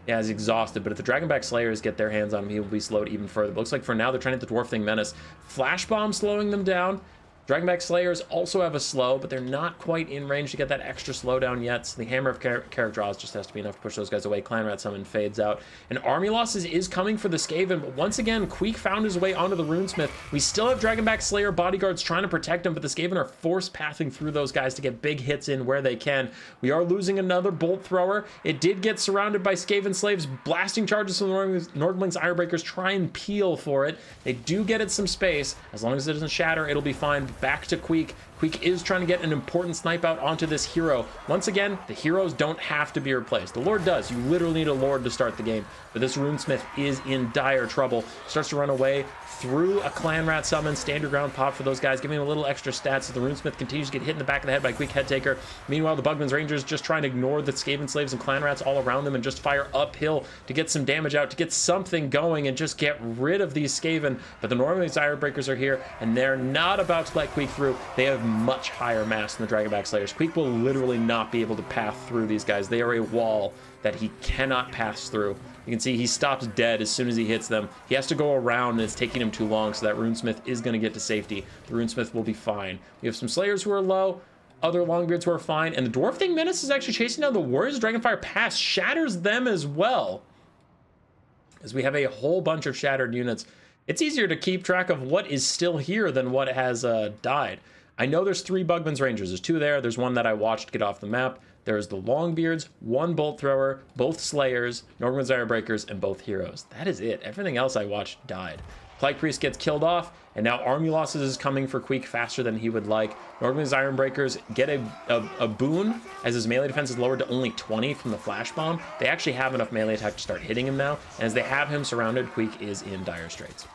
Speaker 2: Yeah, he's exhausted, but if the Dragonback Slayers get their hands on him, he will be slowed even further. But looks like for now, they're trying to hit the Dwarf Thing Menace. Flash Bomb slowing them down. Dragonback Slayers also have a slow, but they're not quite in range to get that extra slowdown yet. So the Hammer of Character Draws just has to be enough to push those guys away. Clan Rat Summon fades out. And Army Losses is coming for the Skaven, but once again, Queek found his way onto the Runesmith. We still have Dragonback Slayer bodyguards trying to protect him, but the Skaven are force pathing through those guys to get big hits in where they can. We are losing another Bolt Thrower. It did get surrounded by Skaven slaves, blasting charges from the Nordling's Ironbreakers. Try and peel for it. They do get it some space. As long as it doesn't shatter, it'll be fine. Back to Queek. Queek is trying to get an important snipe out onto this hero. Once again, the heroes don't have to be replaced. The Lord does. You literally need a Lord to start the game. But this Runesmith is in dire trouble. Starts to run away through a Clan Rat Summon. Stand your ground pop for those guys, giving him a little extra stats as the Runesmith continues to get hit in the back of the head by Queek Headtaker. Meanwhile, the Bugman's Rangers just trying to ignore the Skaven slaves and Clan Rats all around them and just fire uphill to get some damage out, to get something going and just get rid of these Skaven. But the Nordling's Ironbreakers are here, and they're not about to let Queek through. They have much higher mass than the Dragonback Slayers. Queek will literally not be able to pass through these guys. They are a wall that he cannot pass through. You can see he stops dead as soon as he hits them. He has to go around, and it's taking him too long, so that Runesmith is going to get to safety. The Runesmith will be fine. We have some Slayers who are low, other Longbeards who are fine, and the Dwarf Thing Menace is actually chasing down the Warriors. Dragonfire Pass shatters them as well, as we have a whole bunch of shattered units. It's easier to keep track of what is still here than what has died. I know there's 3 Bugman's Rangers. There's 2 there. There's one that I watched get off the map. There's the Longbeards, 1 Bolt Thrower, both Slayers, Nordling's Ironbreakers, and both heroes. That is it. Everything else I watched died. Plague Priest gets killed off, and now Army Losses is coming for Queek faster than he would like. Nordling's Ironbreakers get a boon as his melee defense is lowered to only 20 from the Flash Bomb. They actually have enough melee attack to start hitting him now, and as they have him surrounded, Queek is in dire straits.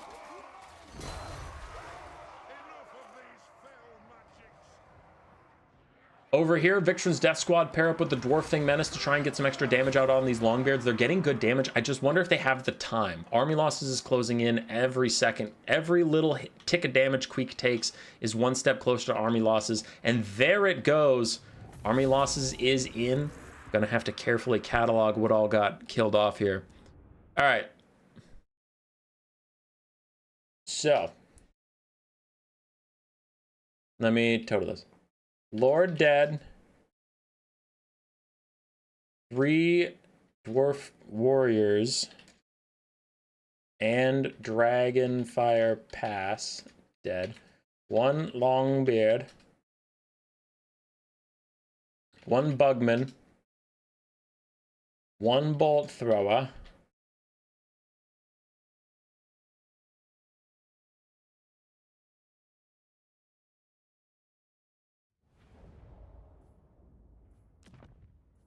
Speaker 2: Over here, Victron's Death Squad pair up with the Dwarf Thing Menace to try and get some extra damage out on these Longbeards. They're getting good damage. I just wonder if they have the time. Army Losses is closing in every second. Every little tick of damage Queek takes is one step closer to Army Losses. And there it goes. Army Losses is in. Gonna have to carefully catalog what all got killed off here. All right. So. Let me total this. Lord dead, 3 Dwarf Warriors, and Dragonfire Pass dead, 1 Longbeard, 1 Bugman, 1 Bolt Thrower,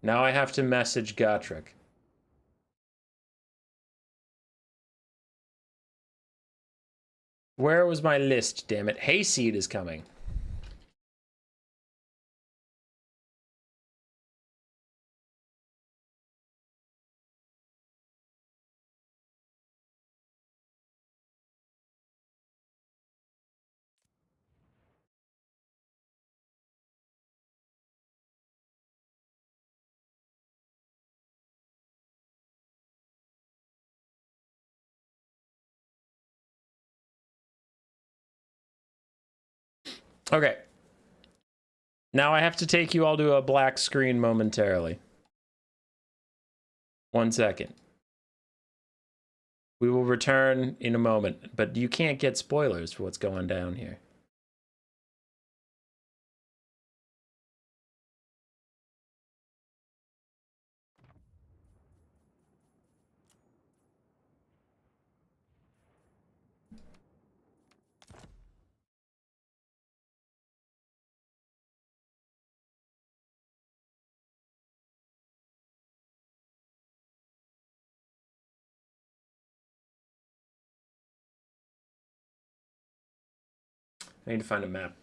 Speaker 2: now I have to message Gotrek. Where was my list, damn it? Hayseed is coming. Okay. Now I have to take you all to a black screen momentarily. 1 second. We will return in a moment, but you can't get spoilers for what's going down here. I need to find a map.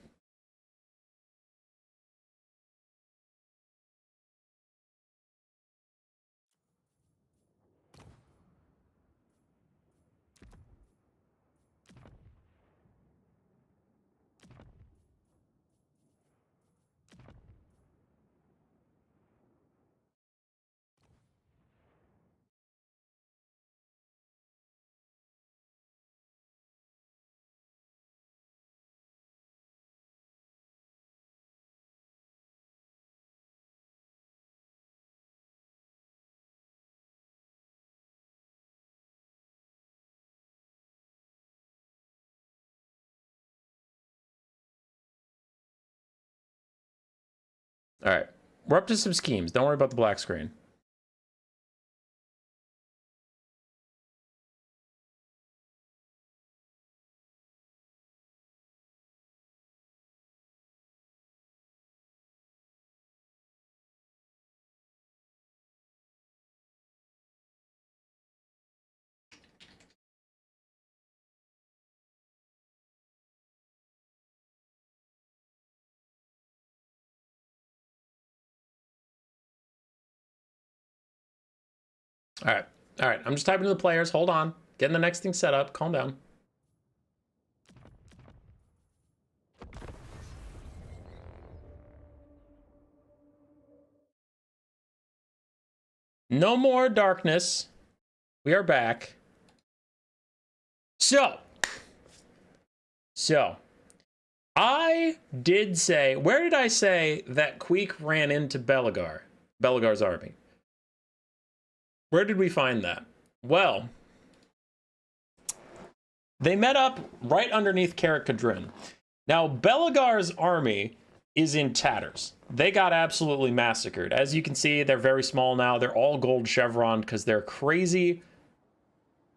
Speaker 2: All right. We're up to some schemes. Don't worry about the black screen. All right. All right. I'm just typing to the players. Hold on. Getting the next thing set up. Calm down. No more darkness. We are back. So, I did say, where did I say that Queek ran into Belagar's army? Where did we find that? Well, they met up right underneath Carrick-Cadrin. Now, Belagar's army is in tatters. They got absolutely massacred. As you can see, they're very small now. They're all gold chevron because they're crazy.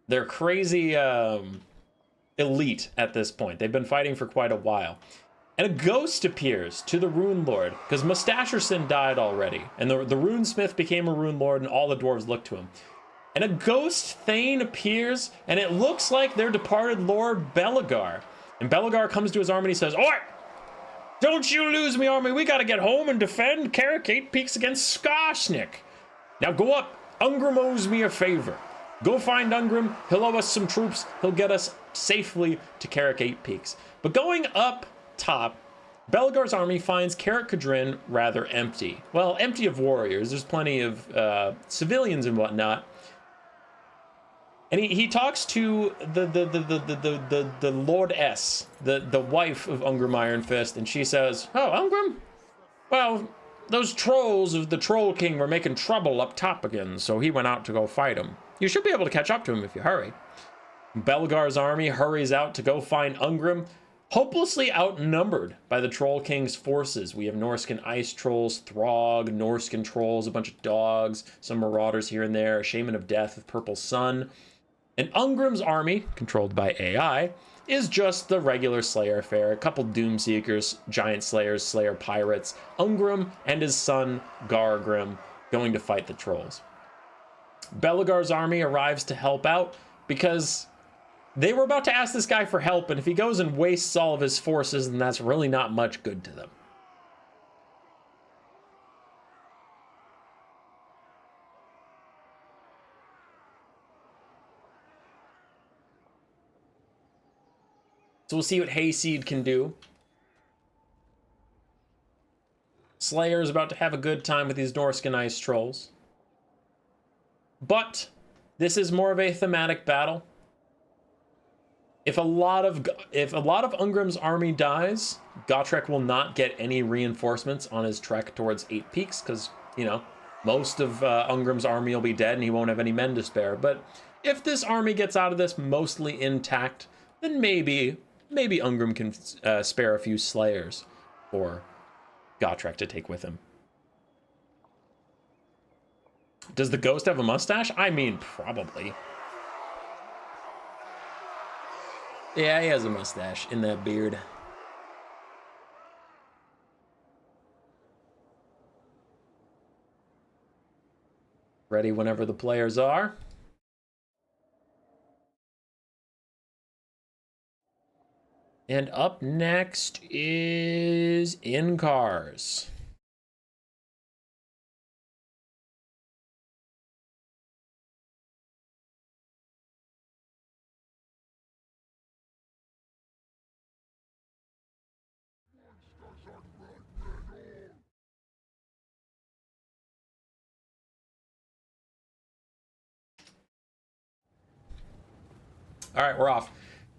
Speaker 2: They're crazy elite at this point. They've been fighting for quite a while. And a ghost appears to the Rune Lord, because Mustacherson died already, and the Runesmith became a Rune Lord, and all the dwarves look to him. And a ghost Thane appears, and it looks like their departed Lord Belagar. And Belagar comes to his army and he says, "Oi! Don't you lose me army, we gotta get home and defend Carrick 8 Peaks against Skarsnik. Now go up, Ungrim owes me a favor. Go find Ungrim, he'll owe us some troops, he'll get us safely to Carrick 8 Peaks." But going up top, Belagar's army finds Carrick-Cadrin rather empty. Well, empty of warriors. There's plenty of civilians and whatnot. And he talks to the Lord-ess, the wife of Ungrim Ironfist, and she says, "Oh, Ungrim? Well, those trolls of the Troll King were making trouble up top again, so he went out to go fight them. You should be able to catch up to him if you hurry." Belagar's army hurries out to go find Ungrim, hopelessly outnumbered by the Troll King's forces. We have Norscan ice trolls, Throg, Norscan trolls, a bunch of dogs, some marauders here and there, a shaman of death with purple sun. And Ungrim's army, controlled by AI, is just the regular Slayer fare. A couple Doomseekers, Giant Slayers, Slayer Pirates, Ungrim and his son Gargrim going to fight the trolls. Belagar's army arrives to help out because they were about to ask this guy for help, and if he goes and wastes all of his forces, then that's really not much good to them. So we'll see what Hayseed can do. Slayer is about to have a good time with these Norscan ice trolls. But this is more of a thematic battle. If a lot of Ungrim's army dies, Gotrek will not get any reinforcements on his trek towards 8 Peaks, because, you know, most of Ungrim's army will be dead and he won't have any men to spare. But if this army gets out of this mostly intact, then maybe Ungrim can spare a few Slayers for Gotrek to take with him. Does the ghost have a mustache? I mean, probably. Yeah, he has a mustache in that beard. Ready whenever the players are. And up next is In Cars. All right, we're off.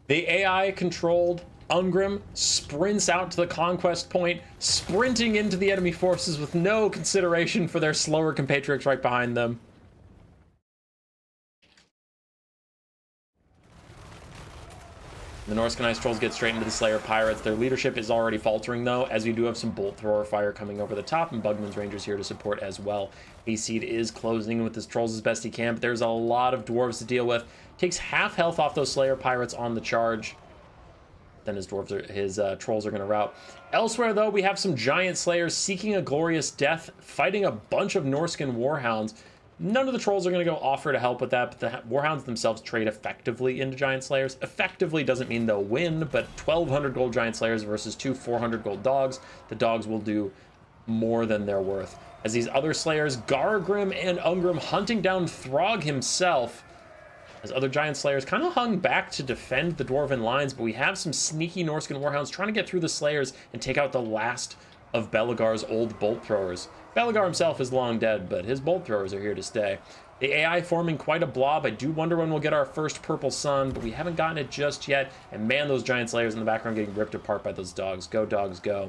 Speaker 2: The AI-controlled Ungrim sprints out to the conquest point, sprinting into the enemy forces with no consideration for their slower compatriots right behind them. The Norsca Ice Trolls get straight into the Slayer Pirates. Their leadership is already faltering, though, as we do have some Bolt Thrower fire coming over the top, and Bugman's Rangers here to support as well. Hayseed is closing with his Trolls as best he can, but there's a lot of Dwarves to deal with. Takes half health off those Slayer Pirates on the charge. Then his Trolls are going to rout. Elsewhere, though, we have some Giant Slayers seeking a glorious death, fighting a bunch of Norscan Warhounds. None of the Trolls are going to go offer to help with that, but the Warhounds themselves trade effectively into Giant Slayers. Effectively doesn't mean they'll win, but 1,200 gold Giant Slayers versus 2 400 gold dogs. The dogs will do more than they're worth. As these other Slayers, Gargrim and Ungrim hunting down Throg himself, as other Giant Slayers kind of hung back to defend the Dwarven lines, but we have some sneaky Norscan Warhounds trying to get through the Slayers and take out the last of Belegar's old Bolt Throwers. Belegar himself is long dead, but his Bolt Throwers are here to stay. The AI forming quite a blob. I do wonder when we'll get our first Purple Sun, but we haven't gotten it just yet. And man, those Giant Slayers in the background getting ripped apart by those dogs. Go, dogs, go.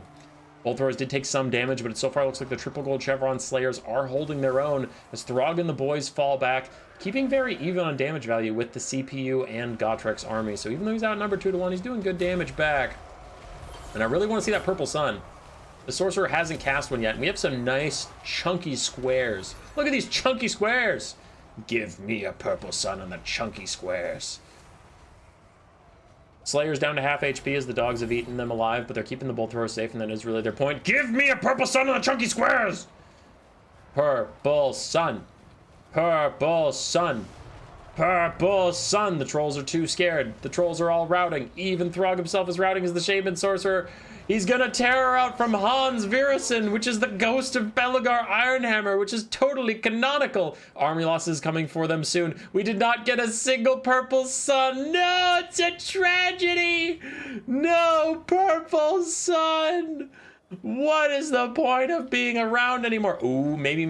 Speaker 2: Bolt Throwers did take some damage, but it so far looks like the Triple Gold Chevron Slayers are holding their own as Throg and the boys fall back, keeping very even on damage value with the CPU and Gotrek's army. So even though he's outnumbered 2-1, he's doing good damage back. And I really want to see that Purple Sun. The Sorcerer hasn't cast one yet, and we have some nice chunky squares. Look at these chunky squares. Give me a Purple Sun on the chunky squares. Slayer's down to half HP as the dogs have eaten them alive, but they're keeping the Bolt Thrower safe, and that is really their point. Give me a Purple Sun on the chunky squares. Purple Sun. Purple Sun. Purple Sun. The Trolls are too scared. The Trolls are all routing. Even Throg himself is routing as the Shaman Sorcerer. He's gonna terror out from Hans Virison, which is the ghost of Belegar Ironhammer, which is totally canonical. Army losses coming for them soon. We did not get a single Purple Sun. No, it's a tragedy. No Purple Sun. What is the point of being around anymore? Ooh, maybe.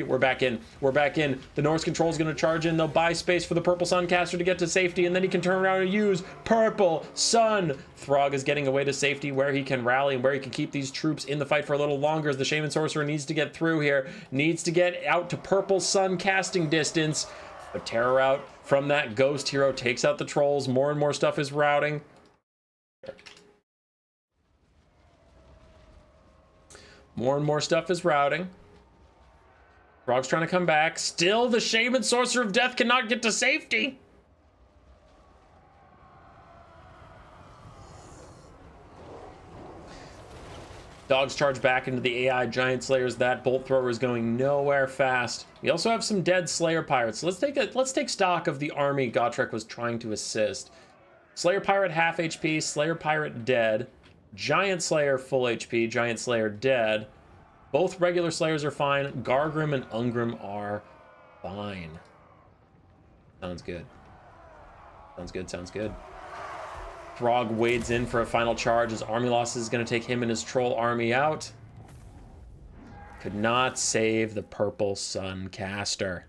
Speaker 2: We're back in. We're back in. The Norse Control's going to charge in. They'll buy space for the Purple Sun caster to get to safety, and then he can turn around and use Purple Sun. Throg is getting away to safety where he can rally and where he can keep these troops in the fight for a little longer as the Shaman Sorcerer needs to get through here. Needs to get out to Purple Sun casting distance. But terror out from that Ghost Hero takes out the Trolls. More and more stuff is routing. More and more stuff is routing. Throg's trying to come back. Still, the Shaman Sorcerer of Death cannot get to safety. Dogs charge back into the AI Giant Slayers. That Bolt Thrower is going nowhere fast. We also have some dead Slayer Pirates. So let's take stock of the army Gotrek was trying to assist. Slayer Pirate half HP, Slayer Pirate dead. Giant Slayer full HP, Giant Slayer dead. Both regular Slayers are fine. Gargrim and Ungrim are fine. Sounds good. Sounds good. Throg wades in for a final charge as army loss is going to take him and his troll army out. Could not save the Purple Sun caster.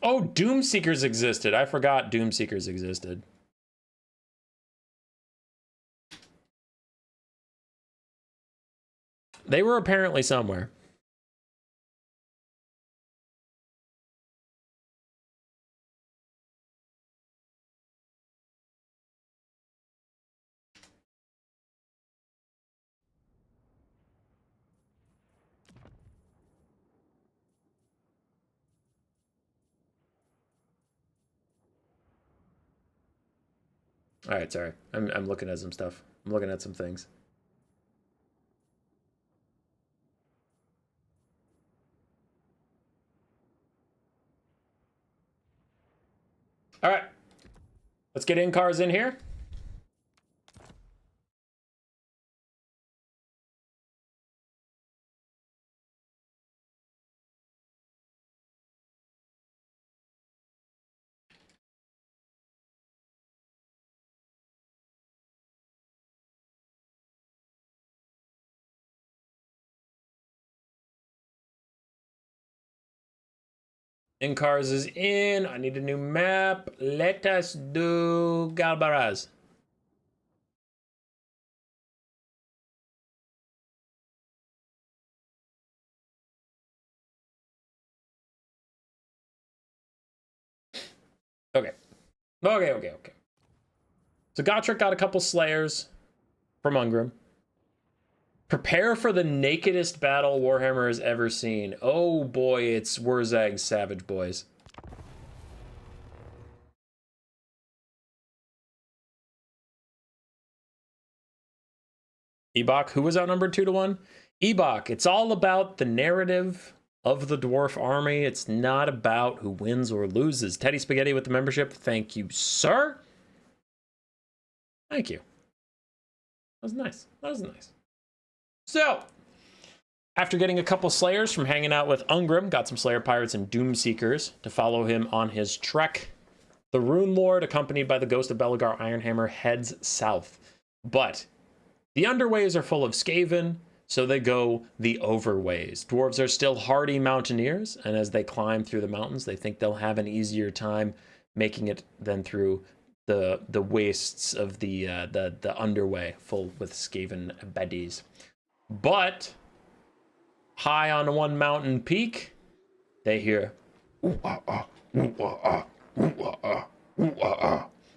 Speaker 2: Oh, Doomseekers existed. I forgot Doomseekers existed. They were apparently somewhere. All right, sorry. I'm looking at some stuff. I'm looking at some things. All right. Let's get in cars in here. Incars is in. I need a new map. Let us do Galbaraz. Okay. Okay. So Gotrek got a couple Slayers from Ungrim. Prepare for the nakedest battle Warhammer has ever seen. Oh boy, it's Wurzag's Savage Boys. Ebok, who was outnumbered 2-1? Ebok, it's all about the narrative of the dwarf army. It's not about who wins or loses. Teddy Spaghetti with the membership. Thank you, sir. Thank you. That was nice. That was nice. So, after getting a couple Slayers from hanging out with Ungrim, got some Slayer Pirates and Doomseekers to follow him on his trek. The Rune Lord, accompanied by the Ghost of Belagar Ironhammer, heads south. But the underways are full of Skaven, so they go the overways. Dwarves are still hardy mountaineers, and as they climb through the mountains, they think they'll have an easier time making it than through the wastes of the underway, full with Skaven baddies. But high on one mountain peak, they hear and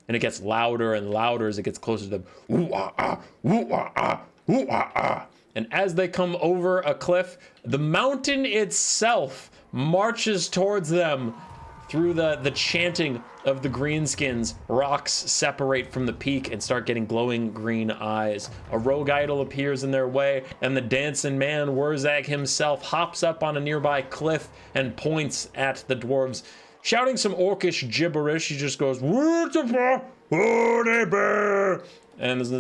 Speaker 2: it gets louder and louder as it gets closer to them. And as they come over a cliff, the mountain itself marches towards them through the chanting of the Greenskins. Rocks separate from the peak and start getting glowing green eyes. A rogue idol appears in their way, and the dancing man, Wurzag himself, hops up on a nearby cliff and points at the dwarves. Shouting some orcish gibberish, he just goes, and the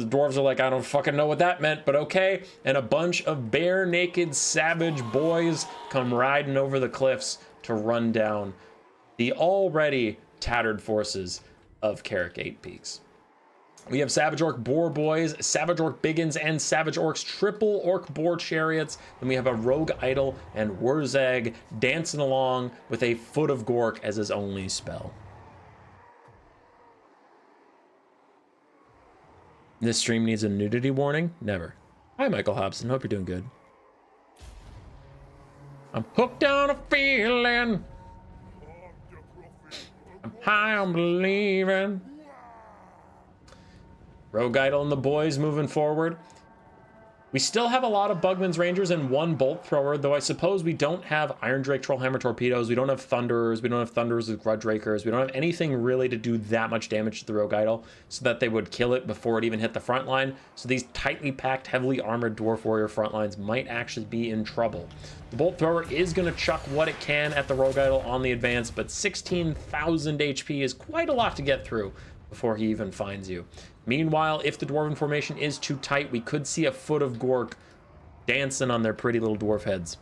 Speaker 2: dwarves are like, I don't fucking know what that meant, but okay. And a bunch of bare naked savage boys come riding over the cliffs to run down the already tattered forces of Carrick 8 Peaks. We have Savage Orc Boar Boys, Savage Orc Biggins, and Savage Orcs Triple Orc Boar Chariots. Then we have a Rogue Idol and Wurzag dancing along with a Foot of Gork as his only spell. This stream needs a nudity warning? Never. Hi, Michael Hobson. Hope you're doing good. I'm hooked on a feeling. I'm high on believing. Rogue Idol and the boys moving forward. We still have a lot of Bugman's Rangers and one Bolt Thrower, though I suppose we don't have Iron Drake Trollhammer Torpedoes, we don't have Thunderers, we don't have Thunderers with Grudge Rakers, we don't have anything really to do that much damage to the Rogue Idol so that they would kill it before it even hit the front line. So these tightly packed, heavily armored Dwarf Warrior front lines might actually be in trouble. The Bolt Thrower is going to chuck what it can at the Rogue Idol on the advance, but 16,000 HP is quite a lot to get through before he even finds you. Meanwhile, if the Dwarven formation is too tight, we could see a Foot of Gork dancing on their pretty little dwarf heads.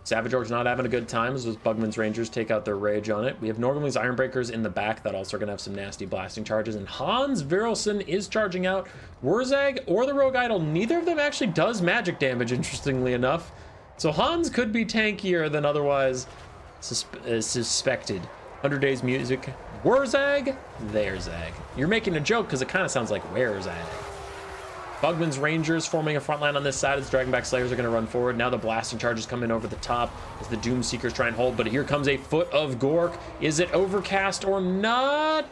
Speaker 2: Savage Orcs not having a good time as those Bugman's Rangers take out their rage on it. We have Norgrimly's Ironbreakers in the back that also are going to have some nasty blasting charges. And Hans Virelson is charging out. Wurzag or the Rogue Idol, neither of them actually does magic damage, interestingly enough. So Hans could be tankier than otherwise suspected. 100 Days Music. Wurzag, there Zag. You're making a joke because it kind of sounds like where Zag. Bugman's Rangers forming a front line on this side as Dragonback Slayers are going to run forward. Now the blasting charges come in over the top as the Doomseekers try and hold, but here comes a Foot of Gork. Is it overcast or not?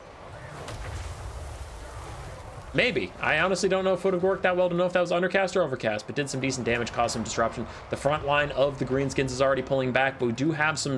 Speaker 2: Maybe. I honestly don't know Foot of Gork that well to know if that was undercast or overcast, but did some decent damage, caused some disruption. The front line of the Greenskins is already pulling back, but we do have some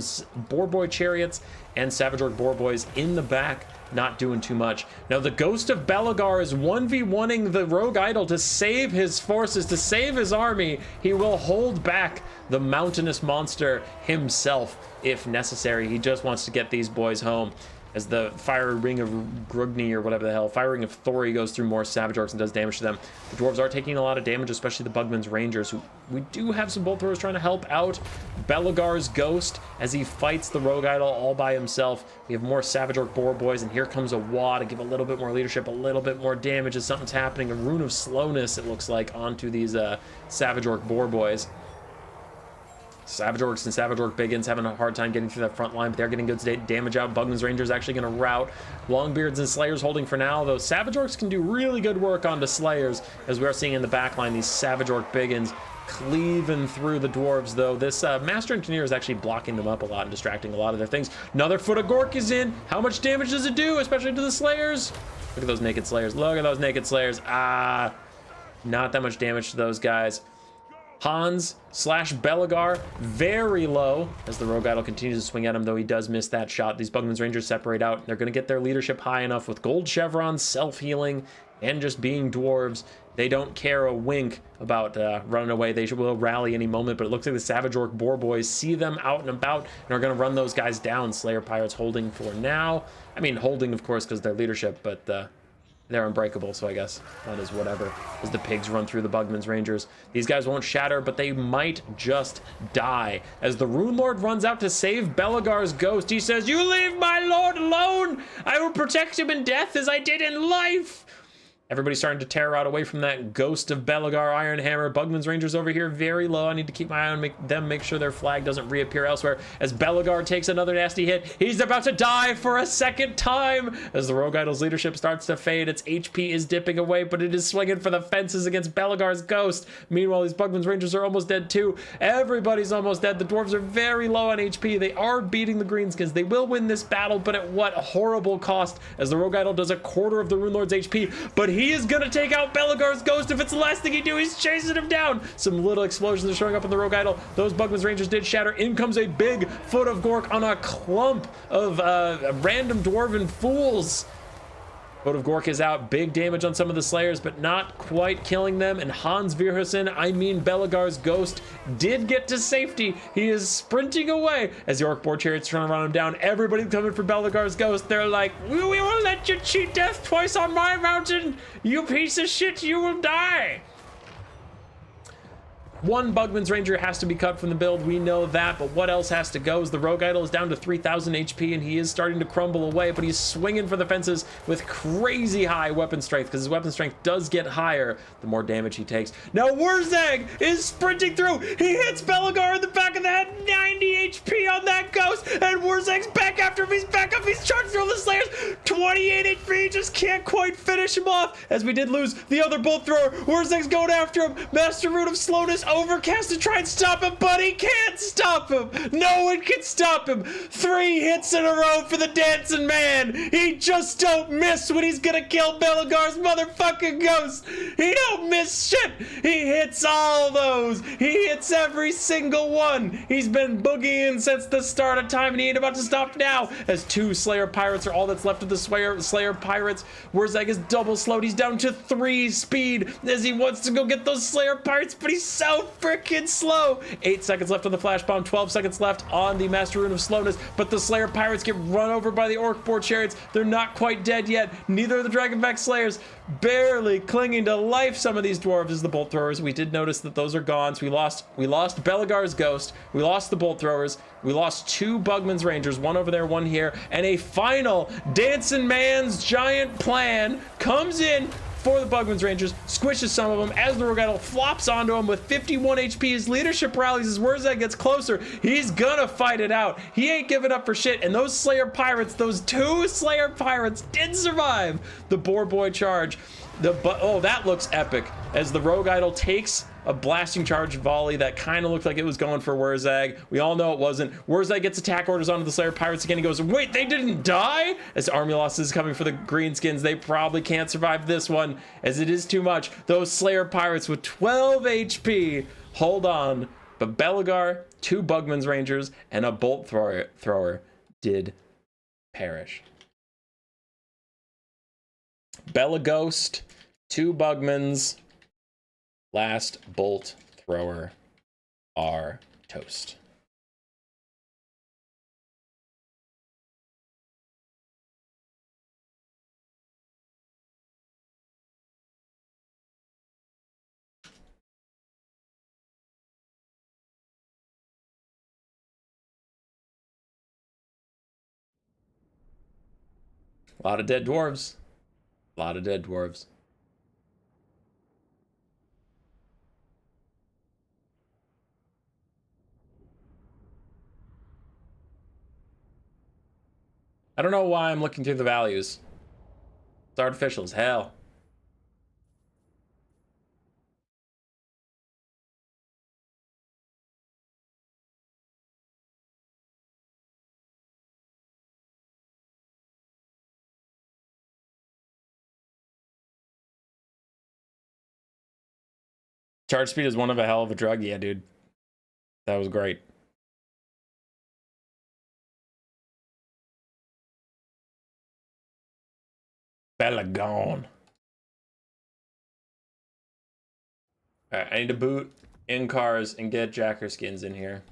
Speaker 2: Boar Boy Chariots and Savage Orc Boar Boys in the back, not doing too much. Now the Ghost of Belagar is 1v1ing the Rogue Idol to save his forces, to save his army. He will hold back the mountainous monster himself if necessary. He just wants to get these boys home. As the Fire Ring of Grugni, or whatever the hell, Fire Ring of Thori goes through more Savage Orcs and does damage to them. The Dwarves are taking a lot of damage, especially the Bugman's Rangers, who we do have some Bolt Throwers trying to help out Belagar's Ghost as he fights the Rogue Idol all by himself. We have more Savage Orc Boar Boys, and here comes a Wa to give a little bit more leadership, a little bit more damage as something's happening. A Rune of Slowness, it looks like, onto these Savage Orc Boar Boys. Savage Orcs and Savage Orc Biggins having a hard time getting through that front line, but they're getting good damage out. Bugman's Rangers actually going to rout. Longbeards and Slayers holding for now, though Savage Orcs can do really good work onto Slayers, as we are seeing in the back line these Savage Orc Biggins cleaving through the Dwarves, though this Master Engineer is actually blocking them up a lot and distracting a lot of their things. Another Foot of Gork is in. How much damage does it do, especially to the Slayers? Look at those Naked Slayers. Look at those Naked Slayers. Not that much damage to those guys. Hans / Belagar, very low, as the Rogue Idol continues to swing at him, though he does miss that shot. These Bugman's Rangers separate out. They're going to get their leadership high enough with gold chevrons, self-healing, and just being Dwarves. They don't care a wink about running away. They will rally any moment, but it looks like the Savage Orc Boar Boys see them out and about and are going to run those guys down. Slayer Pirates holding for now. I mean, holding, of course, because they're leadership, but they're unbreakable, so I guess that is whatever. As the pigs run through the Bugman's Rangers. These guys won't shatter, but they might just die. As the Rune Lord runs out to save Belagar's ghost, he says, "You leave my lord alone! I will protect him in death as I did in life!" Everybody's starting to tear out away from that ghost of Belagar Ironhammer. Bugman's Rangers over here very low. I need to keep my eye on them, make sure their flag doesn't reappear elsewhere. As Belagar takes another nasty hit, he's about to die for a second time. As the Rogue Idol's leadership starts to fade, its HP is dipping away, but it is swinging for the fences against Belagar's ghost. Meanwhile, these Bugman's Rangers are almost dead too. Everybody's almost dead. The Dwarves are very low on HP. They are beating the Greenskins. They will win this battle, but at what horrible cost, as the Rogue Idol does a quarter of the Rune Lord's HP, but he is gonna take out Belagar's ghost. If it's the last thing he do, he's chasing him down. Some little explosions are showing up in the Rogue Idol. Those Bugman's Rangers did shatter. In comes a big Foot of Gork on a clump of random dwarven fools. Foot of Gork is out. Big damage on some of the Slayers, but not quite killing them. And Hans Virhusen, I mean Belagar's ghost, did get to safety. He is sprinting away as the Orc Boar Chariot's trying to run him down. Everybody coming for Belagar's ghost. They're like, we won't let you cheat death twice on my mountain. You piece of shit, you will die. One Bugman's Ranger has to be cut from the build, we know that, but what else has to go? As the Rogue Idol is down to 3,000 HP and he is starting to crumble away, but he's swinging for the fences with crazy high weapon strength, because his weapon strength does get higher the more damage he takes. Now Wurzag is sprinting through. He hits Belagar in the back of the head, 90 HP on that ghost, and Wurzag's back after him. He's back up, he's charged through the Slayers, 28 HP, just can't quite finish him off, as we did lose the other bolt thrower. Wurzag's going after him. Master Root of Slowness overcast to try and stop him, but he can't stop him. No one can stop him. 3 hits in a row for the dancing man. He just don't miss when he's gonna kill Belagar's motherfucking ghost. He don't miss shit. He hits all those. He hits every single one. He's been boogieing since the start of time, and he ain't about to stop now, as 2 Slayer Pirates are all that's left of the Slayer Pirates. Wurzag is double slowed. He's down to 3 speed as he wants to go get those Slayer Pirates, but he's so freaking slow. 8 seconds left on the flash bomb, 12 seconds left on the Master Rune of Slowness, but the Slayer Pirates get run over by the Orc Boar Chariots. They're not quite dead yet. Neither are the Dragonback Slayers. Barely clinging to life, some of these Dwarves, as the Bolt Throwers. We did notice that those are gone, so we lost Belagar's ghost, we lost the Bolt Throwers, we lost 2 Bugman's Rangers, one over there, one here, and a final Dancing Man's giant plan comes in for the Bugman's Rangers, squishes some of them as the Rogue Idol flops onto him with 51 HP. His leadership rallies as Wurzag gets closer. He's gonna fight it out. He ain't giving up for shit. And those Slayer Pirates, those 2 Slayer Pirates did survive the Boar Boy charge. Oh, that looks epic as the Rogue Idol takes a blasting charge volley that kind of looked like it was going for Wurzag. We all know it wasn't. Wurzag gets attack orders onto the Slayer Pirates again. He goes, wait, they didn't die? As army loss is coming for the Greenskins, they probably can't survive this one, as it is too much. Those Slayer Pirates with 12 HP hold on, but Belagar, 2 Bugman's Rangers, and a Bolt Thrower did perish. Belaghost, 2 Bugmans, last Bolt Thrower are toast. A lot of dead dwarves. A lot of dead dwarves. I don't know why I'm looking through the values. It's artificial as hell. Charge speed is one of a hell of a drug. Yeah, dude. That was great. Bella gone. Alright, I need to boot in cars and get Jacker skins in here.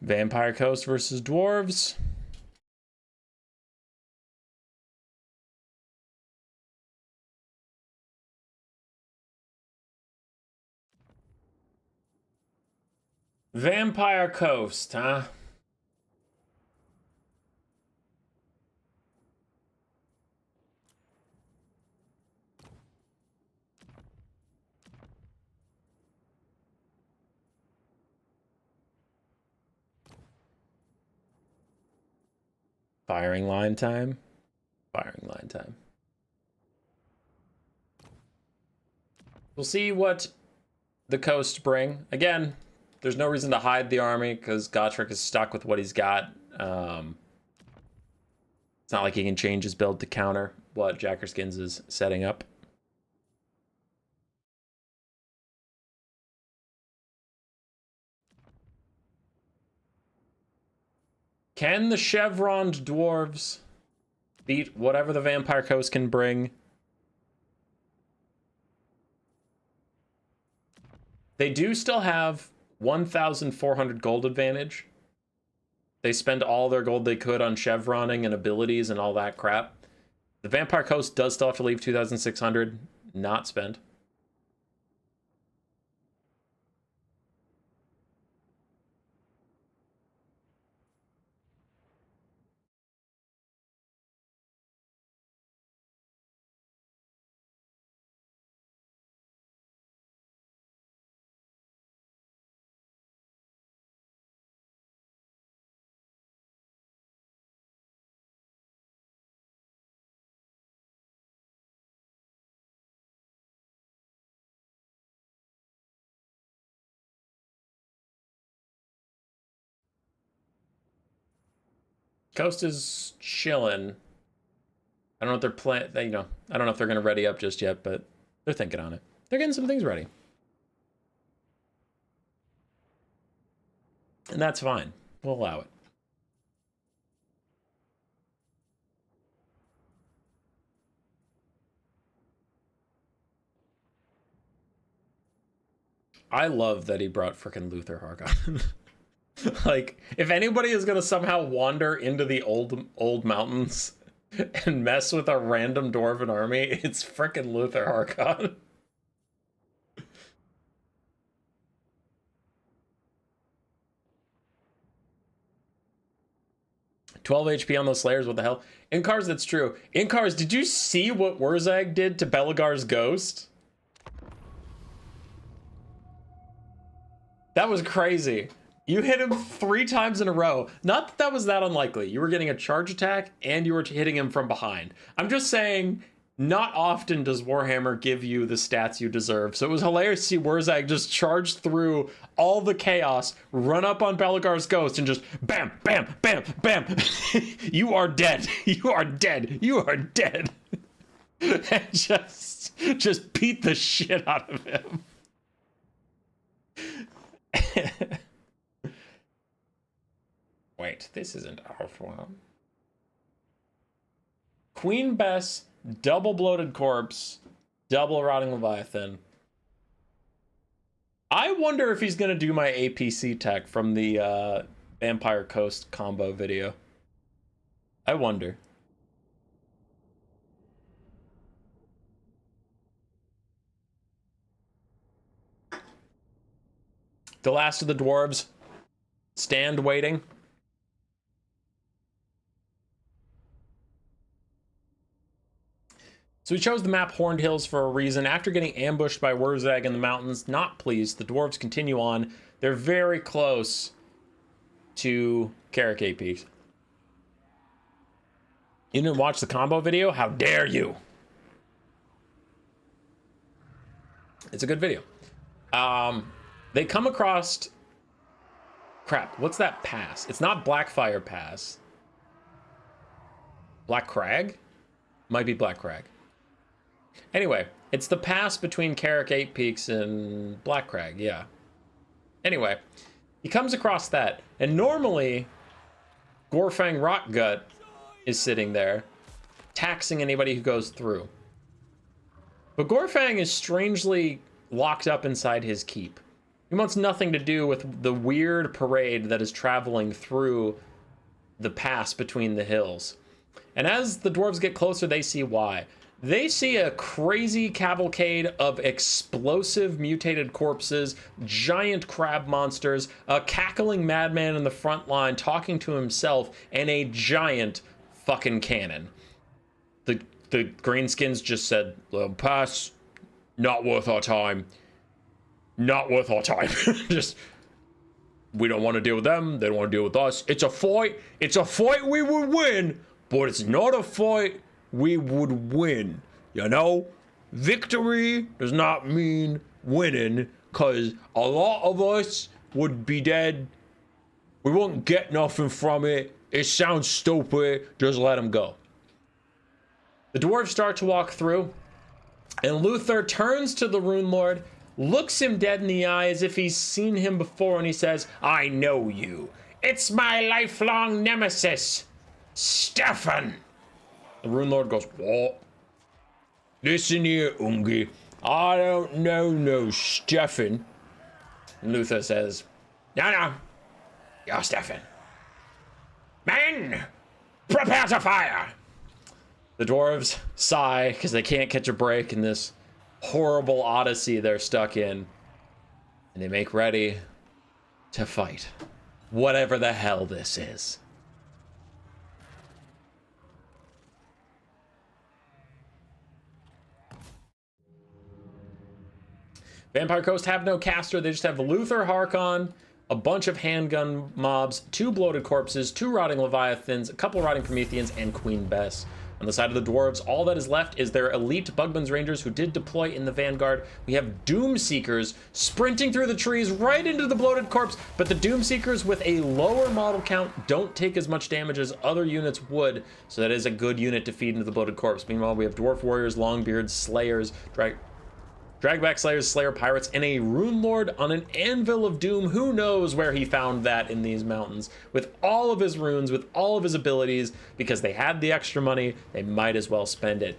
Speaker 2: Vampire Coast versus Dwarves. Vampire Coast, huh? Firing line time. Firing line time. We'll see what the coast bring. Again, there's no reason to hide the army because Gotrek is stuck with what he's got. It's not like he can change his build to counter what Jackerskins is setting up. Can the chevroned dwarves beat whatever the Vampire Coast can bring? They do still have 1,400 gold advantage. They spend all their gold they could on chevroning and abilities and all that crap. The Vampire Coast does still have to leave 2,600 not spent. Coast is chilling. I don't know if they're playing, I don't know if they're going to ready up just yet, but they're thinking on it. They're getting some things ready. And that's fine. We'll allow it. I love that he brought frickin' Luther Harkon. Like, if anybody is going to somehow wander into the old mountains and mess with a random dwarven army, it's frickin' Luther Harkon. "12 HP on those Slayers, what the hell?" In cars, that's true. In cars, did you see what Wurzag did to Belagar's ghost? That was crazy. You hit him 3 times in a row. Not that that was that unlikely. You were getting a charge attack and you were hitting him from behind. I'm just saying, not often does Warhammer give you the stats you deserve. So it was hilarious to see Wurzag just charge through all the chaos, run up on Belagar's ghost, and just bam, bam, bam, bam. You are dead. You are dead. You are dead. And just beat the shit out of him. Wait, this isn't our form. Queen Bess, double bloated corpse, Double Rotting Leviathan. I wonder if he's going to do my APC tech from the Vampire Coast combo video. I wonder. The last of the dwarves stand waiting. So we chose the map Horned Hills for a reason. After getting ambushed by Wurzag in the mountains, not pleased, the dwarves continue on. They're very close to Carrick Peaks. You didn't watch the combo video? How dare you? It's a good video. They come across... Crap, what's that pass? It's not Blackfire Pass. Black Crag? Might be Black Crag. Anyway, it's the pass between Carrick 8 Peaks and Black Crag, yeah. Anyway, he comes across that, and normally Gorfang Rotgut is sitting there, taxing anybody who goes through. But Gorfang is strangely locked up inside his keep. He wants nothing to do with the weird parade that is traveling through the pass between the hills. And as the dwarves get closer, they see why. They see a crazy cavalcade of explosive mutated corpses, giant crab monsters, a cackling madman in the front line talking to himself, and a giant fucking cannon. The Greenskins just said, pass, not worth our time. Not worth our time. Just, we don't want to deal with them. They don't want to deal with us. It's a fight. It's a fight we would win, but it's not a fight we would win. You know, victory does not mean winning, because a lot of us would be dead. We won't get nothing from it. It sounds stupid. Just let them go. The dwarves start to walk through, and Luther turns to the Rune Lord, looks him dead in the eye as if he's seen him before, and he says, I know you. It's my lifelong nemesis, Stefan. The Rune Lord goes, what? Listen here, Ungi. I don't know no Stefan. And Luther says, no, you're Stefan. Men, prepare to fire. The dwarves sigh because they can't catch a break in this horrible odyssey they're stuck in. And they make ready to fight. Whatever the hell this is. Vampire Coast have no caster. They just have Luther Harkon, a bunch of handgun mobs, 2 bloated corpses, 2 rotting leviathans, a couple rotting Prometheans, and Queen Bess. On the side of the dwarves, all that is left is their elite Bugman's Rangers who did deploy in the vanguard. We have Doom Seekers sprinting through the trees right into the bloated corpse, but the Doom Seekers with a lower model count don't take as much damage as other units would, so that is a good unit to feed into the bloated corpse. Meanwhile, we have Dwarf Warriors, Longbeards, Slayers, Dragback Slayers, Slayer Pirates, and a Rune Lord on an Anvil of Doom. Who knows where he found that in these mountains? With all of his runes, with all of his abilities, because they had the extra money, they might as well spend it.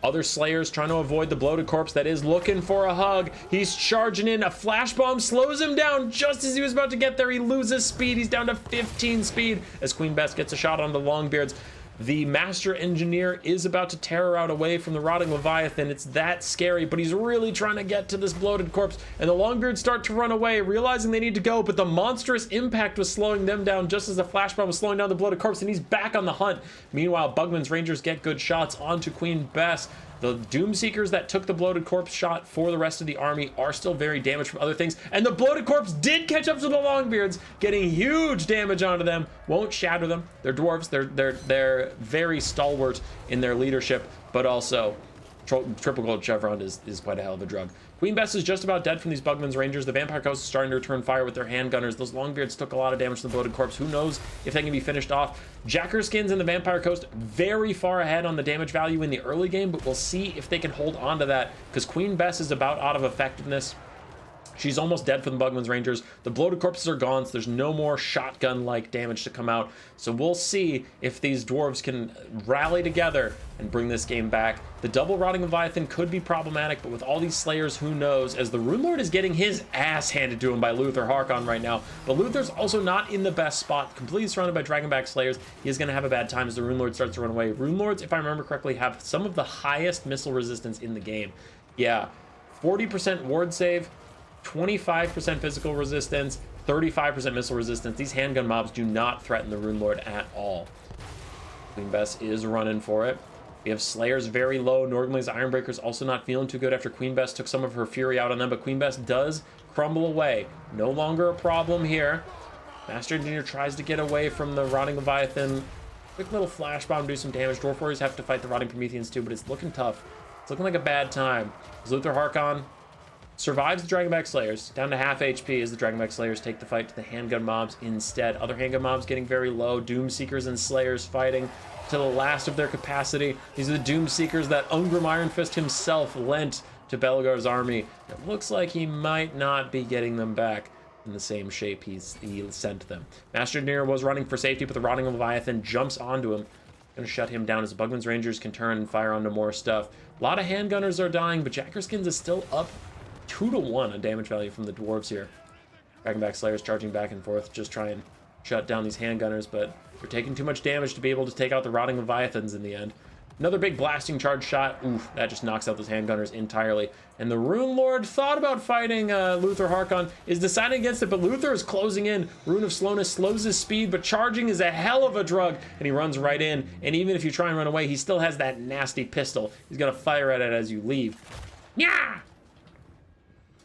Speaker 2: Other Slayers trying to avoid the bloated corpse that is looking for a hug. He's charging in. A flash bomb slows him down just as he was about to get there. He loses speed. He's down to 15 speed as Queen Bess gets a shot on the Longbeards. The Master Engineer is about to tear out away from the Rotting Leviathan. It's that scary, but he's really trying to get to this bloated corpse. And the Longbeards start to run away, realizing they need to go, but the monstrous impact was slowing them down just as the flash bomb was slowing down the bloated corpse, and he's back on the hunt. Meanwhile, Bugman's Rangers get good shots onto Queen Bess. The Doom Seekers that took the bloated corpse shot for the rest of the army are still very damaged from other things, and the bloated corpse did catch up to the Longbeards, getting huge damage onto them. Won't shatter them. They're dwarves. They're very stalwart in their leadership, but also triple gold chevron is quite a hell of a drug. Queen Bess is just about dead from these Bugman's Rangers. The Vampire Coast is starting to return fire with their handgunners. Those Longbeards took a lot of damage to the bloated corpse. Who knows if they can be finished off. Jackerskins in the Vampire Coast very far ahead on the damage value in the early game, but we'll see if they can hold on to that, because Queen Bess is about out of effectiveness. She's almost dead for the Bugman's Rangers. The bloated corpses are gone, so there's no more shotgun-like damage to come out. So we'll see if these dwarves can rally together and bring this game back. The double Rotting Leviathan could be problematic, but with all these Slayers, who knows? As the Rune Lord is getting his ass handed to him by Luther Harkon right now. But Luther's also not in the best spot, completely surrounded by Dragonback Slayers. He is going to have a bad time as the Rune Lord starts to run away. Rune Lords, if I remember correctly, have some of the highest missile resistance in the game. Yeah, 40% ward save, 25% physical resistance, 35% missile resistance. These handgun mobs do not threaten the Rune Lord at all. Queen Bess is running for it. We have Slayers very low. Norgmling's Ironbreaker's also not feeling too good after Queen Bess took some of her fury out on them, but Queen Bess does crumble away. No longer a problem here. Master Engineer tries to get away from the Rotting Leviathan. Quick little flash bomb, do some damage. Dwarf Warriors have to fight the Rotting Prometheans too, but it's looking tough. It's looking like a bad time. As Luther Harkon survives the Dragonback Slayers, down to half HP as the Dragonback Slayers take the fight to the handgun mobs instead. Other handgun mobs getting very low. Doom Seekers and Slayers fighting to the last of their capacity. These are the Doom Seekers that Ungrim Ironfist himself lent to Belgar's army. It looks like he might not be getting them back in the same shape he sent them. Master Engineer was running for safety, but the Rotting Leviathan jumps onto him. Gonna shut him down as the Bugman's Rangers can turn and fire onto more stuff. A lot of handgunners are dying, but Jackerskins is still up 2-1 on damage value from the dwarves here. Dragonback Slayers charging back and forth, just try and shut down these handgunners, but they're taking too much damage to be able to take out the Rotting Leviathans in the end. Another big blasting charge shot. Oof, that just knocks out those handgunners entirely. And the Rune Lord thought about fighting Luther Harkon, is deciding against it, but Luther is closing in. Rune of Slowness slows his speed, but charging is a hell of a drug, and he runs right in. And even if you try and run away, he still has that nasty pistol. He's gonna fire at it as you leave. Yeah!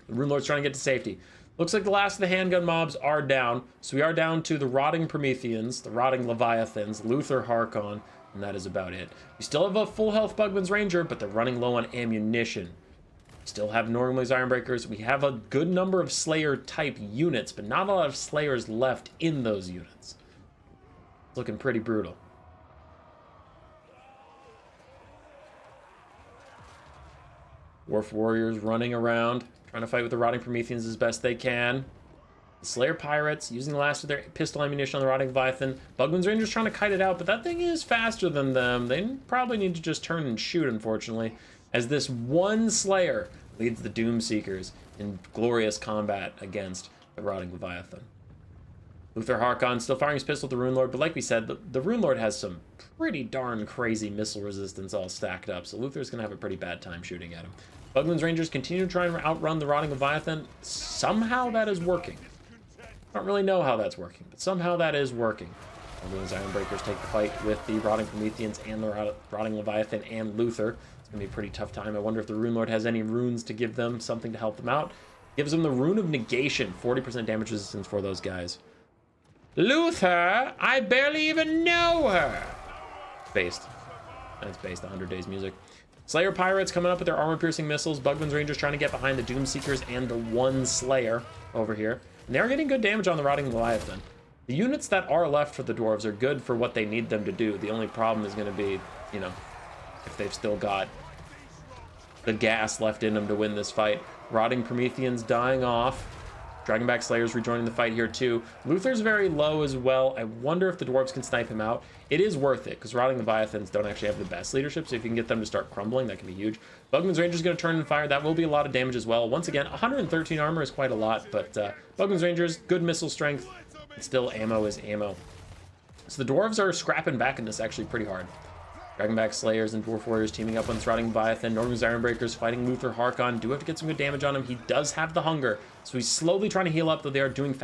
Speaker 2: The Rune Lord's trying to get to safety. Looks like the last of the handgun mobs are down, so we are down to the Rotting Prometheans, the Rotting Leviathans, Luther Harkon, and that is about it. We still have a full health Bugman's Ranger, but they're running low on ammunition. We still have Norgmling's Ironbreakers. We have a good number of Slayer-type units, but not a lot of Slayers left in those units. It's looking pretty brutal. Dwarf Warriors running around, trying to fight with the Rotting Prometheans as best they can. The Slayer Pirates using the last of their pistol ammunition on the Rotting Leviathan. Bugman's Rangers trying to kite it out, but that thing is faster than them. They probably need to just turn and shoot, unfortunately, as this one Slayer leads the Doom Seekers in glorious combat against the Rotting Leviathan. Luther Harkon still firing his pistol at the Rune Lord, but like we said, the Rune Lord has some pretty darn crazy missile resistance all stacked up, so Luther's going to have a pretty bad time shooting at him. Bugman's Rangers continue to try and outrun the Rotting Leviathan. Somehow that is working. I don't really know how that's working, but somehow that is working. Bugman's Ironbreakers take the fight with the Rotting Prometheans and the Rotting Leviathan and Luther. It's going to be a pretty tough time. I wonder if the Rune Lord has any runes to give them, something to help them out. Gives them the Rune of Negation, 40% damage resistance for those guys. Luther, I barely even know her. Based. That's based 100 Days music. Slayer Pirates coming up with their armor-piercing missiles. Bugman's Rangers trying to get behind the Doom Seekers and the one Slayer over here. And they're getting good damage on the Rotting Leviathan. The units that are left for the Dwarves are good for what they need them to do. The only problem is going to be, you know, if they've still got the gas left in them to win this fight. Rotting Prometheans dying off. Dragonback Slayers rejoining the fight here too. Luther's very low as well. I wonder if the dwarves can snipe him out. It is worth it, because Rotting Leviathans don't actually have the best leadership, so if you can get them to start crumbling, that can be huge. Bugman's Ranger's going to turn and fire. That will be a lot of damage as well. Once again, 113 armor is quite a lot, but Bugman's Rangers, good missile strength, and still ammo is ammo. So the dwarves are scrapping back in this actually pretty hard. Dragonback Slayers and Dwarf Warriors teaming up on this Rotting Leviathan. Norgmling's Ironbreakers fighting Luther Harkon. Do have to get some good damage on him. He does have the hunger, so he's slowly trying to heal up, though they are doing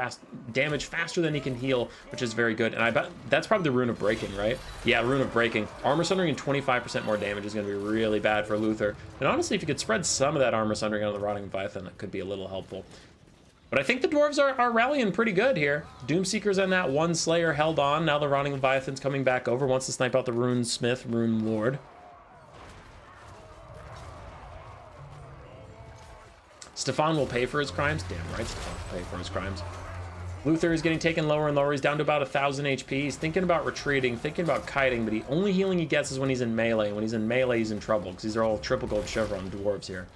Speaker 2: damage faster than he can heal, which is very good. And I bet that's probably the Rune of Breaking, right? Yeah, Rune of Breaking. Armor Sundering and 25% more damage is going to be really bad for Luther. And honestly, if you could spread some of that Armor Sundering on the Rotting Leviathan, that could be a little helpful. But I think the dwarves are rallying pretty good here. Doomseekers and that one Slayer held on. Now the Rotting Leviathan's coming back over. Wants to snipe out the Rune Smith, Rune Lord. Stefan will pay for his crimes. Damn right, Stefan will pay for his crimes. Luther is getting taken lower and lower. He's down to about 1,000 HP. He's thinking about retreating, thinking about kiting, but the only healing he gets is when he's in melee. When he's in melee, he's in trouble, because these are all triple gold chevron dwarves here.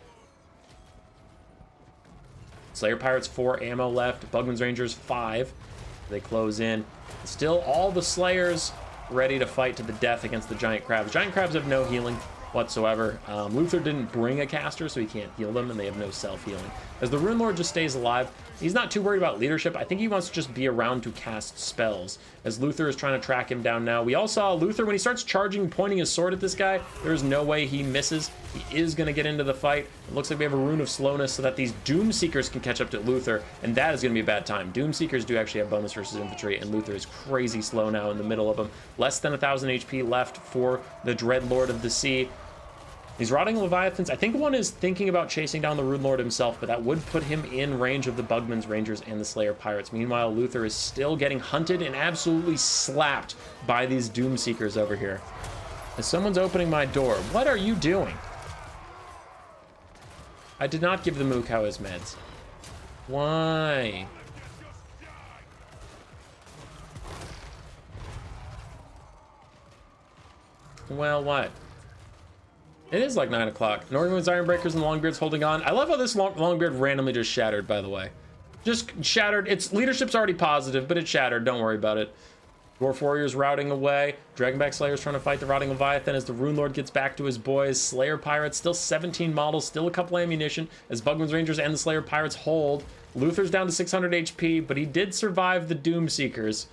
Speaker 2: Slayer Pirates 4 ammo left. Bugman's Rangers 5. They close in. Still all the Slayers ready to fight to the death against the Giant Crabs. Giant Crabs have no healing whatsoever. Luther didn't bring a caster, so he can't heal them, and they have no self-healing. As the Rune Lord just stays alive, he's not too worried about leadership. I think he wants to just be around to cast spells, as Luther is trying to track him down now. We all saw Luther, when he starts charging, pointing his sword at this guy, there's no way he misses. He is going to get into the fight. It looks like we have a Rune of Slowness so that these Doom Seekers can catch up to Luther, and that is going to be a bad time. Doom Seekers do actually have bonus versus infantry, and Luther is crazy slow now in the middle of them. Less than 1,000 HP left for the Dread Lord of the Sea. These Rotting Leviathans, I think one is thinking about chasing down the Rune Lord himself, but that would put him in range of the Bugman's Rangers and the Slayer Pirates. Meanwhile, Luther is still getting hunted and absolutely slapped by these Doom Seekers over here. As someone's opening my door, what are you doing? I did not give the Moo Cow his meds. Why? Well, what? It is like 9 o'clock. Northern's Ironbreakers and Longbeard's holding on. I love how this Longbeard randomly just shattered, by the way. Just shattered. Its leadership's already positive, but it shattered. Don't worry about it. Dwarf Warriors routing away. Dragonback Slayers trying to fight the Rotting Leviathan as the Rune Lord gets back to his boys. Slayer Pirates, still 17 models, still a couple ammunition as Bugman's Rangers and the Slayer Pirates hold. Luther's down to 600 HP, but he did survive the Doom Seekers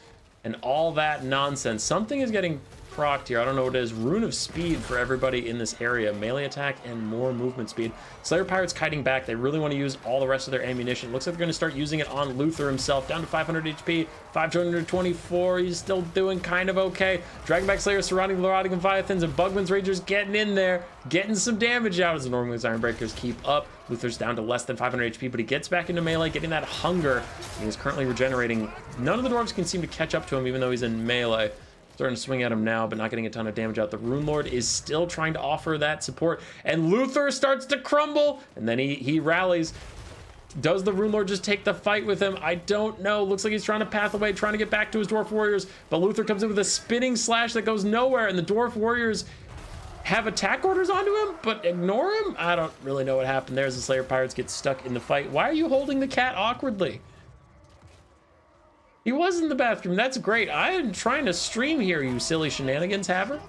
Speaker 2: and all that nonsense. Something is getting procced here. I don't know what it is. Rune of Speed for everybody in this area. Melee attack and more movement speed. Slayer Pirates kiting back. They really want to use all the rest of their ammunition. Looks like they're going to start using it on Luther himself. Down to 500 HP. 524. He's still doing kind of okay. Dragonback Slayer surrounding the Rotting Leviathans and Bugman's Rangers getting in there. Getting some damage out as the Northern's Ironbreakers keep up. Luther's down to less than 500 HP, but he gets back into melee, getting that hunger. He is currently regenerating. None of the dwarves can seem to catch up to him, even though he's in melee. Starting to swing at him now, but not getting a ton of damage out. The Rune Lord is still trying to offer that support, and Luther starts to crumble, and then he rallies. Does the Rune Lord just take the fight with him? I don't know. Looks like he's trying to path away, trying to get back to his Dwarf Warriors, but Luther comes in with a spinning slash that goes nowhere, and the Dwarf Warriors have attack orders onto him, but ignore him? I don't really know what happened there as the Slayer Pirates get stuck in the fight. Why are you holding the cat awkwardly? He was in the bathroom. That's great. I am trying to stream here, you silly shenanigans haver.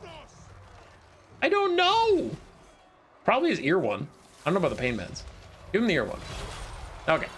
Speaker 2: I don't know. Probably his ear one. I don't know about the pain meds. Give him the ear one. Okay.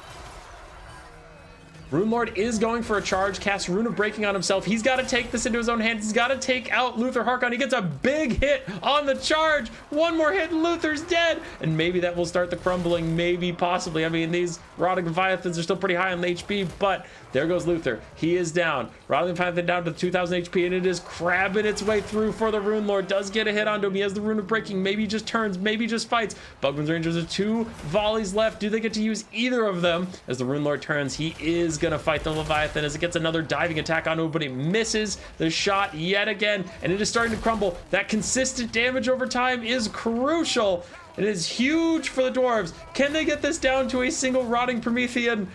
Speaker 2: Rune Lord is going for a charge, casts Rune of Breaking on himself. He's got to take this into his own hands. He's got to take out Luther Harkon. He gets a big hit on the charge. One more hit and Luther's dead. And maybe that will start the crumbling. Maybe, possibly. I mean, these Rotting Leviathans are still pretty high on the HP, but there goes Luther. He is down. Rotting Leviathan down to 2,000 HP, and it is crabbing its way through for the Rune Lord. Does get a hit onto him. He has the Rune of Breaking. Maybe just turns. Maybe just fights. Bugman's Rangers have 2 volleys left. Do they get to use either of them? As the Rune Lord turns, he is going to fight the Leviathan as it gets another diving attack onto him, but it misses the shot yet again, and it is starting to crumble. That consistent damage over time is crucial. It is huge for the dwarves. Can they get this down to a single Rotting Leviathan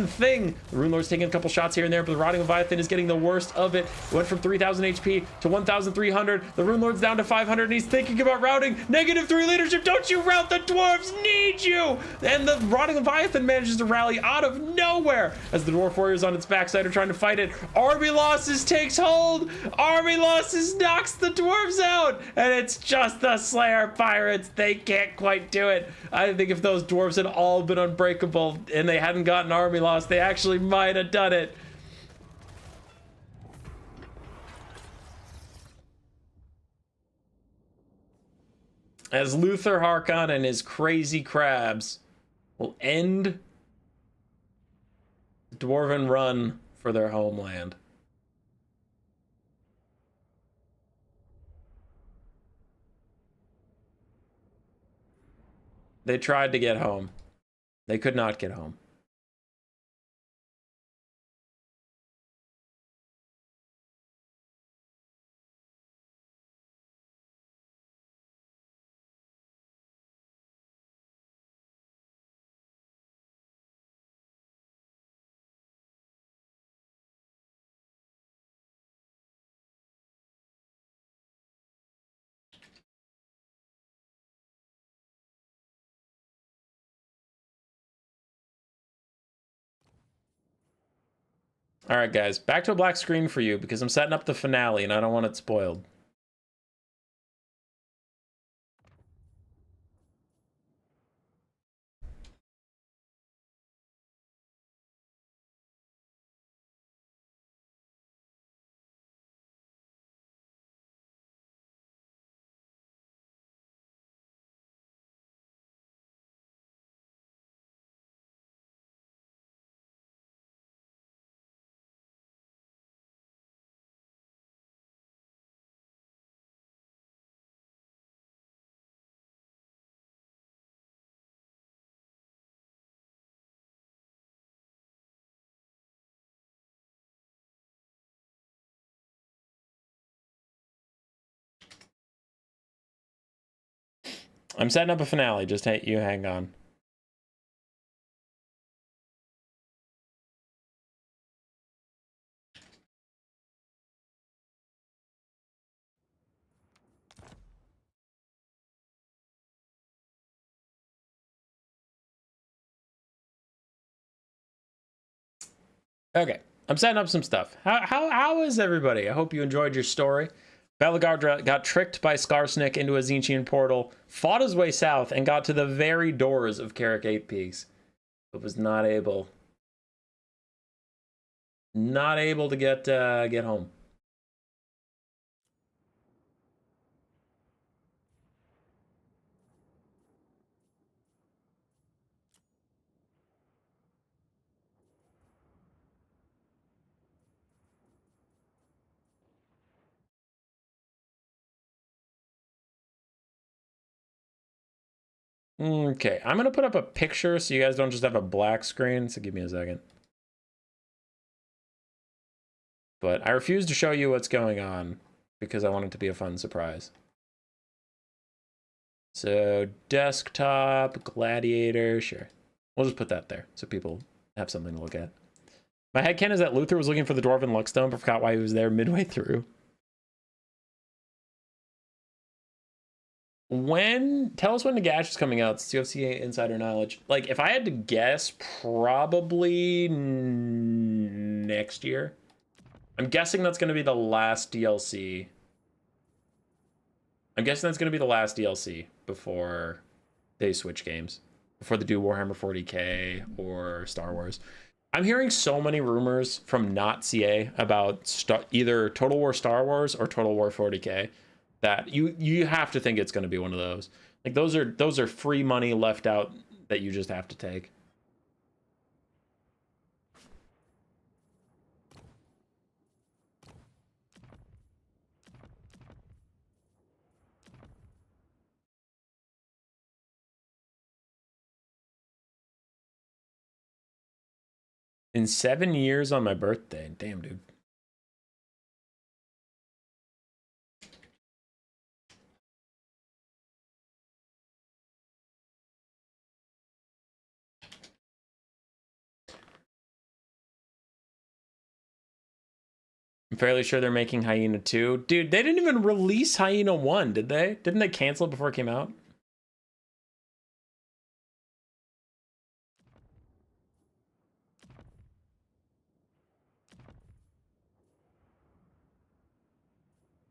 Speaker 2: thing? The Rune Lord's taking a couple shots here and there, but the Rotting Leviathan is getting the worst of it. Went from 3,000 HP to 1,300. The Rune Lord's down to 500, and he's thinking about routing. -3 leadership. Don't you rout? The dwarves need you. And the Rotting Leviathan manages to rally out of nowhere as the Dwarf Warriors on its backside are trying to fight it. Army losses takes hold. Army losses knocks the dwarves out, and it's just the Slayer Pirates. They can't quite do it. I think if those dwarves had all been unbreakable and they hadn't gotten army loss, they actually might have done it. As Luther Harkon and his crazy crabs will end the dwarven run for their homeland. They tried to get home. They could not get home. All right, guys, back to a black screen for you because I'm setting up the finale and I don't want it spoiled. I'm setting up a finale. Just you hang on. Okay, I'm setting up some stuff. How is everybody? I hope you enjoyed your story. Belagard got tricked by Skarsnik into a Tzeentchian portal, fought his way south, and got to the very doors of Carrick 8 Peaks, but was not able to get home. Okay, I'm gonna put up a picture so you guys don't just have a black screen. So give me a second. But I refuse to show you what's going on because I want it to be a fun surprise. So desktop, Gladiator, sure. We'll just put that there so people have something to look at. My headcanon is that Luther was looking for the Dwarven Luckstone, but forgot why he was there midway through. Tell us when the Gash is coming out. It's UFC Insider Knowledge. Like, if I had to guess, probably next year. I'm guessing that's going to be the last DLC. I'm guessing that's going to be the last DLC before they switch games. Before they do Warhammer 40k or Star Wars. I'm hearing so many rumors from not CA about either Total War Star Wars or Total War 40k that you have to think it's going to be one of those. Like those are free money left out that you just have to take. In 7 years on my birthday. Damn, dude. I'm fairly sure they're making Hyena 2. Dude, they didn't even release Hyena 1, did they? Didn't they cancel it before it came out?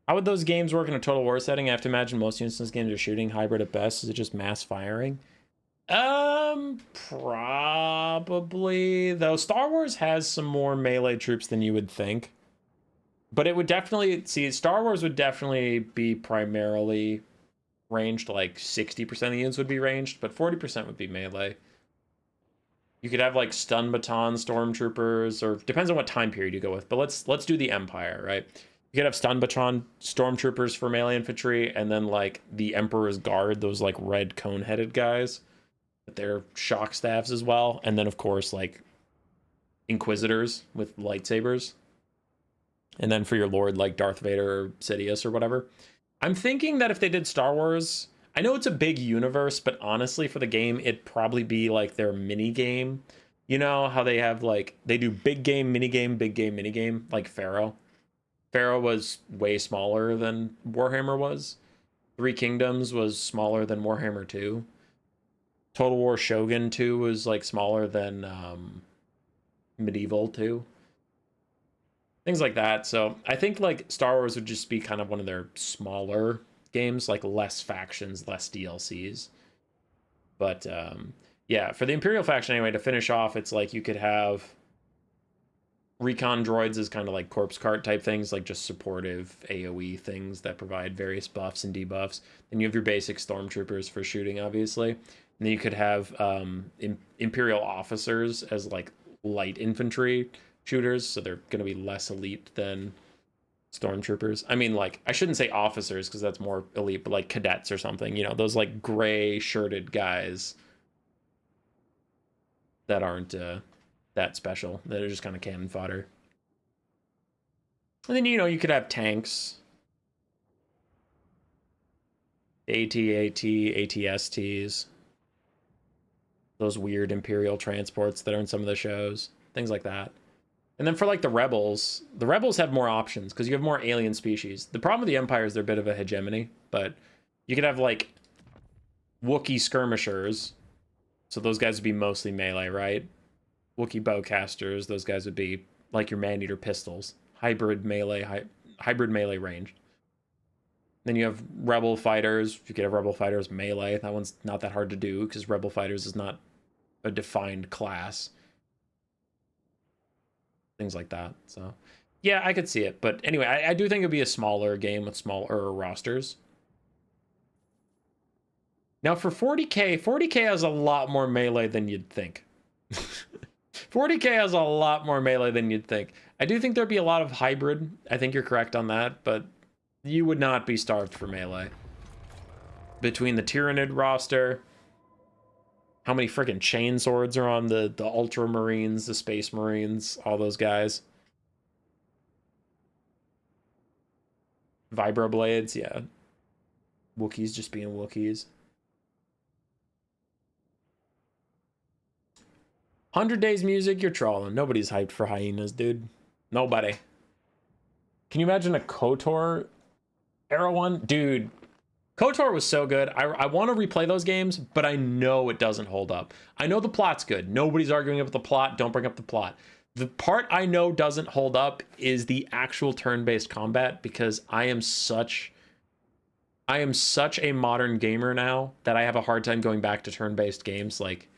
Speaker 2: How would those games work in a Total War setting? I have to imagine most instance games are shooting. Hybrid at best. Is it just mass firing? Probably. Though Star Wars has some more melee troops than you would think. But it would definitely... See, Star Wars would definitely be primarily ranged. Like 60% of the units would be ranged, but 40% would be melee. You could have like stun baton stormtroopers, or depends on what time period you go with. But let's do the Empire, right? You could have stun baton stormtroopers for melee infantry, and then like the Emperor's Guard, those like red cone-headed guys, with their shock staffs as well, and then of course like Inquisitors with lightsabers, and then for your Lord like Darth Vader or Sidious or whatever. I'm thinking that if they did Star Wars, I know it's a big universe, but honestly for the game, it'd probably be like their mini game. You know how they have like, they do big game, mini game, big game, mini game, like Pharaoh. Pharaoh was way smaller than Warhammer was. Three Kingdoms was smaller than Warhammer 2. Total War Shogun 2 was like smaller than Medieval 2. things like that. So I think like Star Wars would just be kind of one of their smaller games, like less factions, less DLCs. But yeah, for the Imperial faction anyway, to finish off, it's like you could have recon droids as kind of like corpse cart type things, like just supportive AoE things that provide various buffs and debuffs. Then you have your basic stormtroopers for shooting, obviously. And then you could have Imperial officers as like light infantry shooters, so they're going to be less elite than stormtroopers. I mean, like, I shouldn't say officers because that's more elite, but like cadets or something, you know, those like gray shirted guys that aren't that special, that are just kind of cannon fodder. And then, you know, you could have tanks, AT-AT, ATSTs, those weird Imperial transports that are in some of the shows, things like that. And then for like the rebels have more options because you have more alien species. The problem with the Empire is they're a bit of a hegemony, but you could have like Wookiee skirmishers. So those guys would be mostly melee, right? Wookiee bowcasters, those guys would be like your man-eater pistols. Hybrid melee range. Then you have rebel fighters. You could have rebel fighters melee. That one's not that hard to do because rebel fighters is not a defined class. Things like that. So yeah, I could see it. But anyway, I do think it'd be a smaller game with smaller rosters. Now for 40k has a lot more melee than you'd think. 40k has a lot more melee than you'd think. I do think there'd be a lot of hybrid. I think you're correct on that, but you would not be starved for melee. Between the Tyranid roster, how many freaking chain swords are on the Ultramarines, the Space Marines, all those guys. Vibroblades, yeah. Wookiees just being Wookiees. 100 Days music, you're trolling. Nobody's hyped for hyenas, dude. Nobody. Can you imagine a KOTOR era one? Dude, KOTOR was so good. I want to replay those games, but I know it doesn't hold up. I know the plot's good. Nobody's arguing about the plot. Don't bring up the plot. The part I know doesn't hold up is the actual turn-based combat, because I am such a modern gamer now that I have a hard time going back to turn-based games. Like,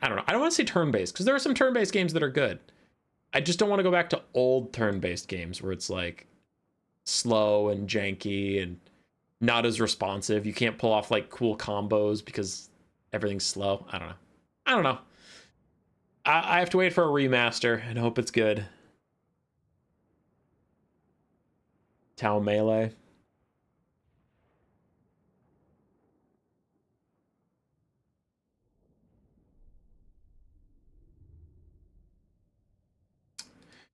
Speaker 2: I don't know. I don't want to say turn-based because there are some turn-based games that are good. I just don't want to go back to old turn-based games where it's like slow and janky and not as responsive. You can't pull off like cool combos because everything's slow. I don't know. I have to wait for a remaster and hope it's good. Tau Melee.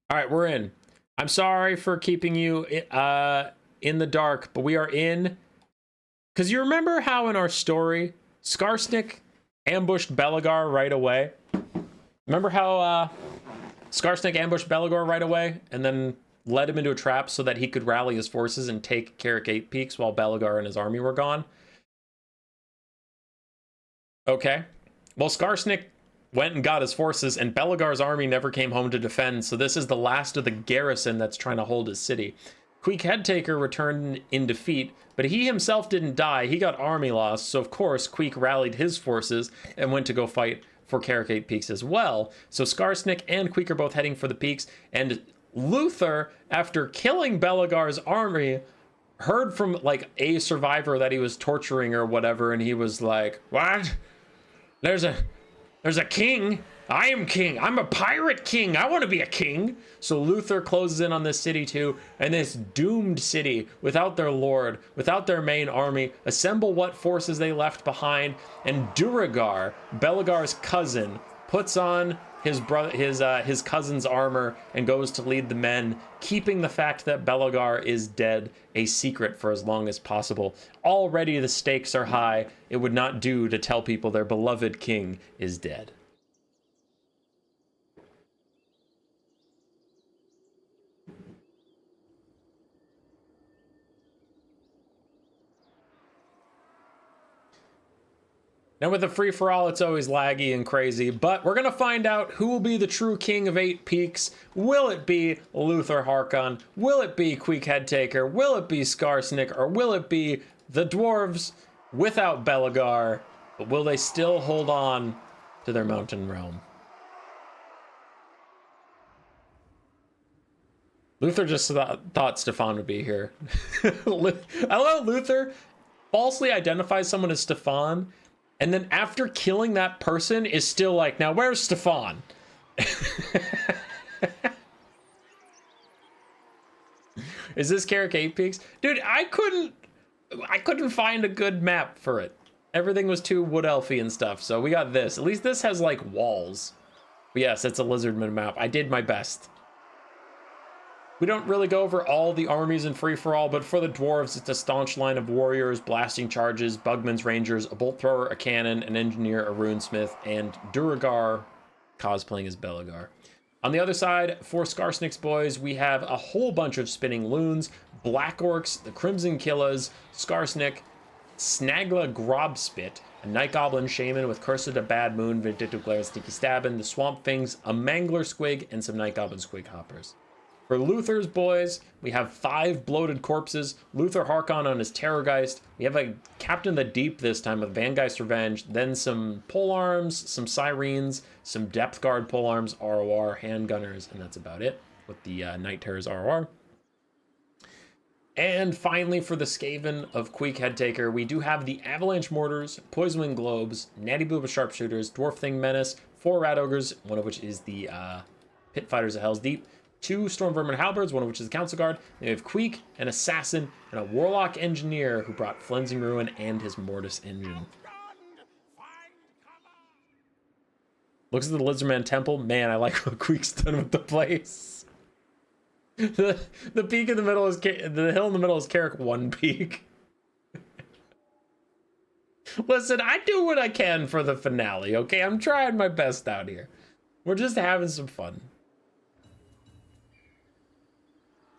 Speaker 2: All right, we're in. I'm sorry for keeping you in the dark, but we are in. Because you remember how in our story, Skarsnik ambushed Belagar right away? Remember how Skarsnik ambushed Belagar right away and then led him into a trap so that he could rally his forces and take Carrick 8 Peaks while Belagar and his army were gone? Okay. Well, Skarsnik went and got his forces, and Belagar's army never came home to defend, so this is the last of the garrison that's trying to hold his city. Queek Headtaker returned in defeat, but he himself didn't die. He got army loss, so of course Queek rallied his forces and went to go fight for Carrick 8 Peaks as well. So Skarsnik and Queek are both heading for the peaks, and Luther, after killing Belagar's army, heard from like a survivor that he was torturing or whatever, and he was like, "What? There's a king. I am king. I'm a pirate king. I want to be a king." So Luther closes in on this city too, and this doomed city without their lord, without their main army, assemble what forces they left behind, and Duragar, Belagar's cousin, puts on his cousin's armor and goes to lead the men, keeping the fact that Belagar is dead a secret for as long as possible. Already the stakes are high. It would not do to tell people their beloved king is dead. Now with the free-for-all, it's always laggy and crazy, but we're going to find out who will be the true king of 8 peaks. Will it be Luther Harkon? Will it be Queek Headtaker? Will it be Skarsnik? Or will it be the Dwarves without Belagar? But will they still hold on to their mountain realm? Luther just thought Stefan would be here. Hello, Luther falsely identifies someone as Stefan, and then after killing that person is still like, now where's Stefan? Is this Carrick 8 Peaks? Dude, I couldn't find a good map for it. Everything was too wood elfy and stuff, so we got this. At least this has like walls. But yes, it's a lizardman map. I did my best. We don't really go over all the armies in free-for-all, but for the dwarves, it's a staunch line of warriors, blasting charges, bugman's rangers, a bolt thrower, a cannon, an engineer, a runesmith, and Duragar cosplaying as Belagar. On the other side, for Skarsnik's boys, we have a whole bunch of spinning loons, black orcs, the Crimson Killas, Skarsnik, Snagla Grobspit, a Night Goblin Shaman with Curse of the Bad Moon, Vindictive Glare, Sneaky Stabbin', the Swamp Things, a Mangler Squig, and some Night Goblin Squig Hoppers. For Luther's boys, we have 5 bloated corpses, Luther Harkon on his Terrorgeist. We have a Captain of the Deep this time with Vangeist Revenge, then some polearms, some Sirens, some Depth Guard polearms, ROR, handgunners, and that's about it with the Night Terrors ROR. And finally, for the Skaven of Queek Headtaker, we do have the Avalanche Mortars, Poisonwing Globes, Natty Booba Sharpshooters, Dwarf Thing Menace, 4 Rat Ogres, one of which is the Pit Fighters of Hell's Deep, 2 Storm Vermin Halberds, one of which is the Council Guard. Then we have Queek, an Assassin, and a Warlock Engineer who brought Flensing Ruin and his Mortis Engine. Looks at the Lizardman Temple. Man, I like what Queek's done with the place. The peak in the middle is... The hill in the middle is Carrick 1 peak. Listen, I do what I can for the finale, okay? I'm trying my best out here. We're just having some fun.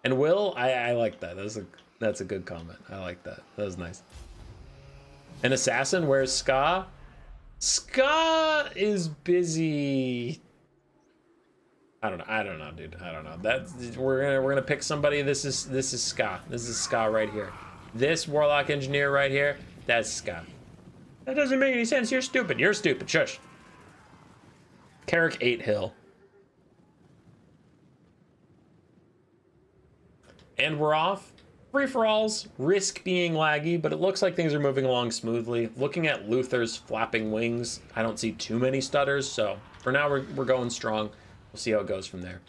Speaker 2: And Will, I like that. That's a good comment. I like that. That was nice. An Assassin, where's Ska? Ska is busy. I don't know, dude. I don't know. We're gonna pick somebody. This is Ska. This is Ska right here. This Warlock Engineer right here, that's Ska. That doesn't make any sense. You're stupid. You're stupid. Shush. Carrick 8 Hill. And we're off. Free-for-alls risk being laggy, but it looks like things are moving along smoothly. Looking at Luther's flapping wings, I don't see too many stutters, so for now we're going strong. We'll see how it goes from there.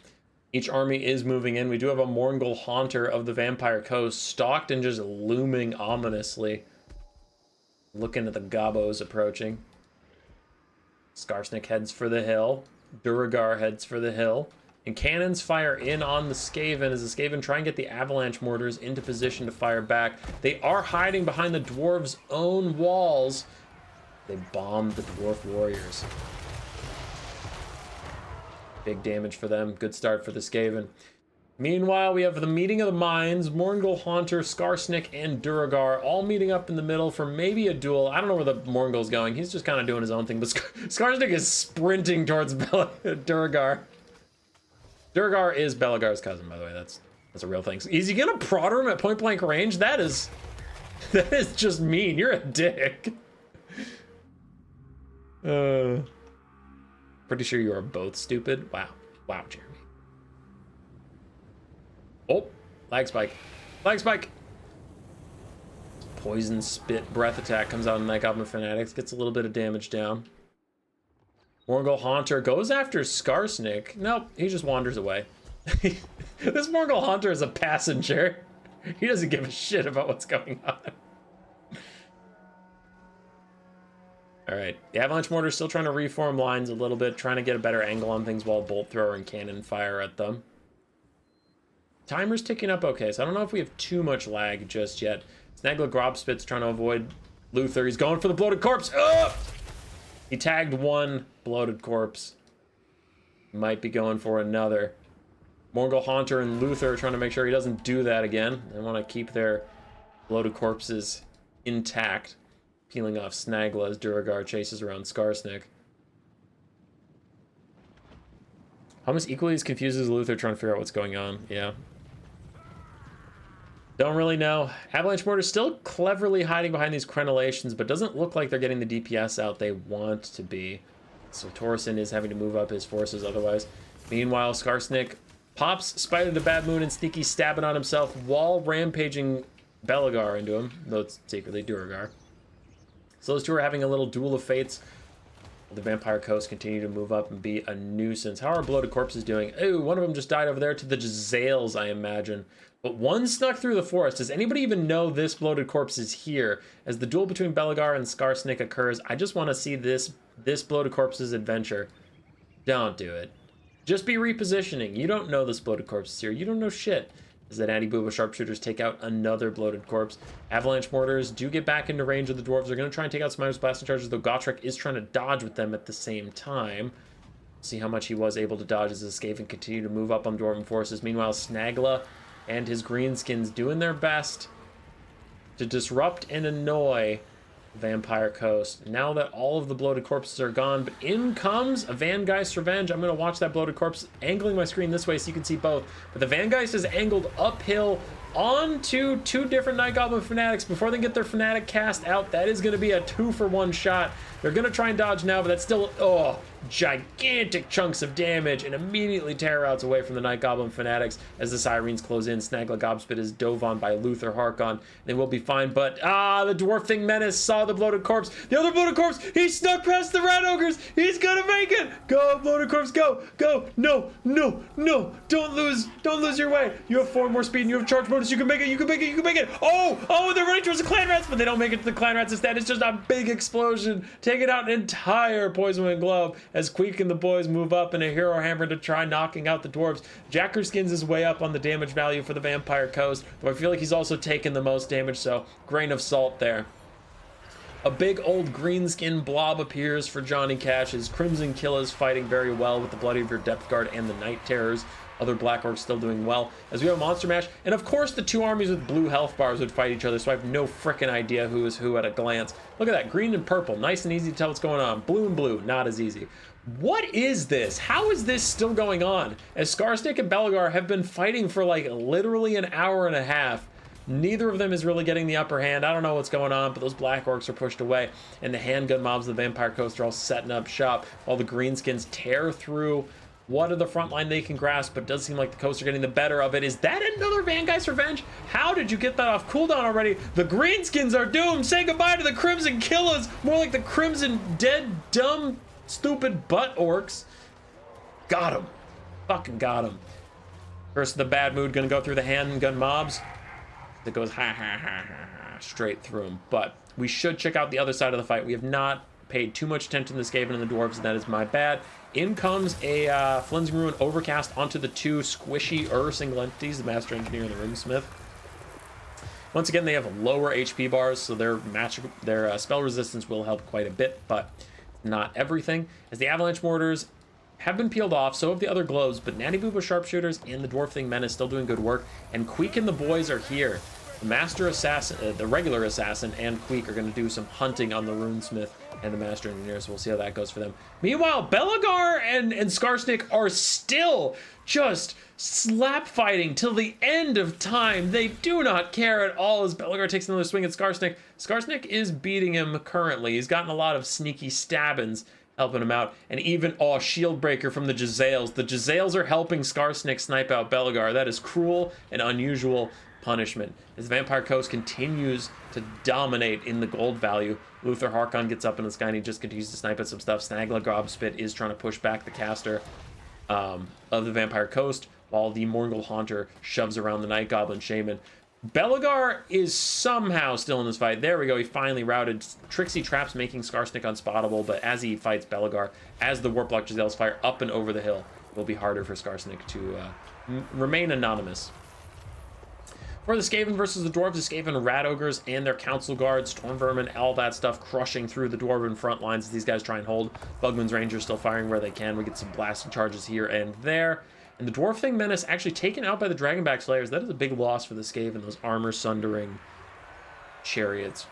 Speaker 2: Each army is moving in. We do have a Morngul Haunter of the Vampire Coast, stalked and just looming ominously. Looking at the Gobos approaching. Skarsnik heads for the hill. Duragar heads for the hill. And cannons fire in on the Skaven as the Skaven try and get the Avalanche Mortars into position to fire back. They are hiding behind the Dwarves' own walls. They bomb the Dwarf Warriors. Big damage for them. Good start for the Skaven. Meanwhile, we have the meeting of the minds. Morngul Haunter, Skarsnik, and Duragar all meeting up in the middle for maybe a duel. I don't know where the Morngul's going. He's just kind of doing his own thing. But Skarsnik is sprinting towards Duragar. Duragar is Belagar's cousin, by the way. That's a real thing. Is he gonna prodder him at point blank range? That is just mean. You're a dick. Pretty sure you are both stupid. Wow, Jeremy. Oh, lag spike. Lag spike. Poison spit breath attack comes out in Night Goblin Fanatics. Gets a little bit of damage down. Morngul Haunter goes after Skarsnik. Nope, he just wanders away. This Morngul Haunter is a passenger. He doesn't give a shit about what's going on. All right, the Avalanche Mortar is still trying to reform lines a little bit, trying to get a better angle on things while Bolt Thrower and Cannon fire at them. Timer's ticking up okay, so I don't know if we have too much lag just yet. Snagla Grobspit's trying to avoid Luther. He's going for the bloated corpse. Oh! He tagged one bloated corpse. Might be going for another. Morngul Haunter and Luther are trying to make sure he doesn't do that again. They want to keep their bloated corpses intact. peeling off Snagla as Duragar chases around Skarsnik. Almost equally as confused as Luther trying to figure out what's going on. Yeah. Don't really know. Avalanche Mortar's still cleverly hiding behind these crenellations, but doesn't look like they're getting the DPS out they want to be. So Torsen is having to move up his forces otherwise. Meanwhile, Skarsnik pops Spider to Bad Moon and sneaky stabbing on himself while rampaging Belagar into him, though it's secretly Duragar. So those two are having a little duel of fates. The Vampire Coast continue to move up and be a nuisance. How are Bloated Corpses doing? Oh, one of them just died over there to the Jezzails, I imagine. But one snuck through the forest. Does anybody even know this Bloated Corpse is here? As the duel between Belagar and Skarsnik occurs, I just want to see this Bloated Corpse's adventure. Don't do it. Just be repositioning. You don't know this Bloated Corpse is here. You don't know shit. As that Anti-Booba Sharpshooters take out another Bloated Corpse. Avalanche Mortars do get back into range of the Dwarves. They're going to try and take out Smiter's Blasting Charges, though Gotrek is trying to dodge with them at the same time. See how much he was able to dodge as the Skaven continue to move up on Dwarven forces. Meanwhile, Snagla and his Greenskins doing their best to disrupt and annoy Vampire Coast. Now that all of the Bloated Corpses are gone, but in comes a Vangeist Revenge. I'm going to watch that Bloated Corpse, angling my screen this way so you can see both. But the Vangeist is angled uphill onto two different Night Goblin Fanatics before they get their Fanatic cast out. That is going to be a 2-for-1 shot. They're going to try and dodge now, but that's still, oh, gigantic chunks of damage and immediately tear routes away from the Night Goblin Fanatics as the Sirens close in. Snagla Gobspit is dove on by Luther Harkon. They will be fine, but the Dwarf Thing Menace saw the Bloated Corpse. The other Bloated Corpse, he snuck past the Rat Ogres. He's gonna make it. Go, Bloated Corpse, go, go. No, no, no. Don't lose your way. You have 4 more speed and you have charge bonus. You can make it, you can make it, you can make it. Oh, they're running towards the Clan Rats, but they don't make it to the Clan Rats. Instead, it's just a big explosion, taking out an entire Poison Wind Globe as Queek and the boys move up in a Hero Hammer to try knocking out the Dwarves. Jackerskins is way up on the damage value for the Vampire Coast, though I feel like he's also taken the most damage, so grain of salt there. A big old greenskin blob appears for Johnny Cash. His Crimson Kill is fighting very well with the Bloody of your Depth Guard and the Night Terrors. Other Black Orcs still doing well. As we have a Monster Mash, and of course the two armies with blue health bars would fight each other, so I have no frickin' idea who is who at a glance. Look at that, green and purple, nice and easy to tell what's going on. Blue and blue, not as easy. What is this? How is this still going on? As Skarsnik and Belagar have been fighting for like literally an hour and a half. Neither of them is really getting the upper hand. I don't know what's going on, but those Black Orcs are pushed away, and the handgun mobs of the Vampire Coast are all setting up shop while the Greenskins tear through what are the front line they can grasp, but it does seem like the Coast are getting the better of it. Is that another Vangeist Revenge? How did you get that off cooldown already? The Greenskins are doomed. Say goodbye to the Crimson Killers. More like the Crimson Dead, Dumb, Stupid Butt Orcs. Got him. Fucking got him. First, the Bad Mood gonna go through the handgun mobs. That goes straight through them. But we should check out the other side of the fight. We have not paid too much attention to the Skaven and the Dwarves, and that is my bad. In comes a Flinsing Ruin Overcast onto the two squishy single entities, the Master Engineer and the Runesmith. Once again, they have lower HP bars, so their spell resistance will help quite a bit, but not everything. As the Avalanche Mortars have been peeled off, so have the other globes, but Natty Booba Sharpshooters and the Dwarf Thing Menace still doing good work, and Queek and the boys are here. The Master Assassin, the regular Assassin, and Queek are going to do some hunting on the Runesmith and the Master Engineer, so we'll see how that goes for them. Meanwhile, Belagar and Skarsnik are still just slap fighting till the end of time. They do not care at all as Belagar takes another swing at Skarsnik. Skarsnik is beating him currently. He's gotten a lot of sneaky stabbings helping him out, and even shield breaker from the Jezzails. The Jezzails are helping Skarsnik snipe out Belagar. That is cruel and unusual punishment. As the Vampire Coast continues to dominate in the gold value, Luther Harkon gets up in the sky and he just continues to snipe at some stuff. Snagla Gobspit is trying to push back the caster of the Vampire Coast, while the Morgul Haunter shoves around the Night Goblin Shaman. Belagar is somehow still in this fight. There we go. He finally routed. Trixie traps making Skarsnik unspottable, but as he fights Belagar, as the Warplock Jezzails fire up and over the hill, it will be harder for Skarsnik to remain anonymous. For the Skaven versus the Dwarves, the Skaven Rat Ogres and their Council Guards, Storm Vermin, all that stuff crushing through the Dwarven front lines as these guys try and hold. Bugman's Rangers still firing where they can. We get some blasting charges here and there. And the Dwarf Thing Menace actually taken out by the Dragonback Slayers. That is a big loss for the Skaven, those armor-sundering chariots.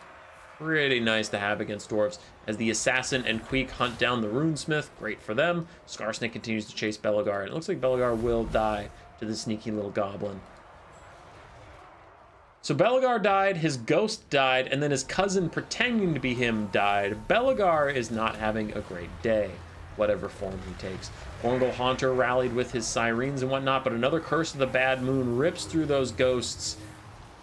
Speaker 2: pretty nice to have against dwarves, as the assassin and Queek hunt down the runesmith. Great for them. Skarsnik continues to chase Belagar, and it looks like Belagar will die to the sneaky little goblin. So Belagar died, his ghost died, and then his cousin pretending to be him died. Belagar is not having a great day, whatever form he takes. Orngal Haunter rallied with his sirens and whatnot, but another Curse of the Bad Moon rips through those ghosts.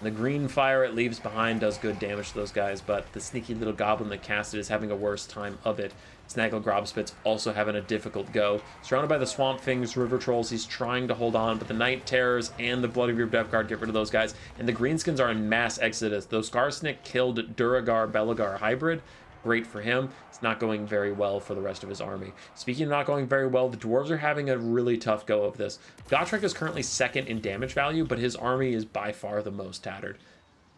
Speaker 2: The green fire it leaves behind does good damage to those guys, but the sneaky little goblin that cast it is having a worse time of it. Snaggle Grobspit's also having a difficult go. Surrounded by the Swamp Things, River Trolls, he's trying to hold on, but the Night Terrors and the Bloody Reaper Death Guard get rid of those guys, and the Greenskins are in mass exodus. Though Skarsnik killed Duragar-Belagar hybrid, great for him. It's not going very well for the rest of his army. Speaking of not going very well, the dwarves are having a really tough go of this. Gotrek is currently second in damage value, but his army is by far the most tattered.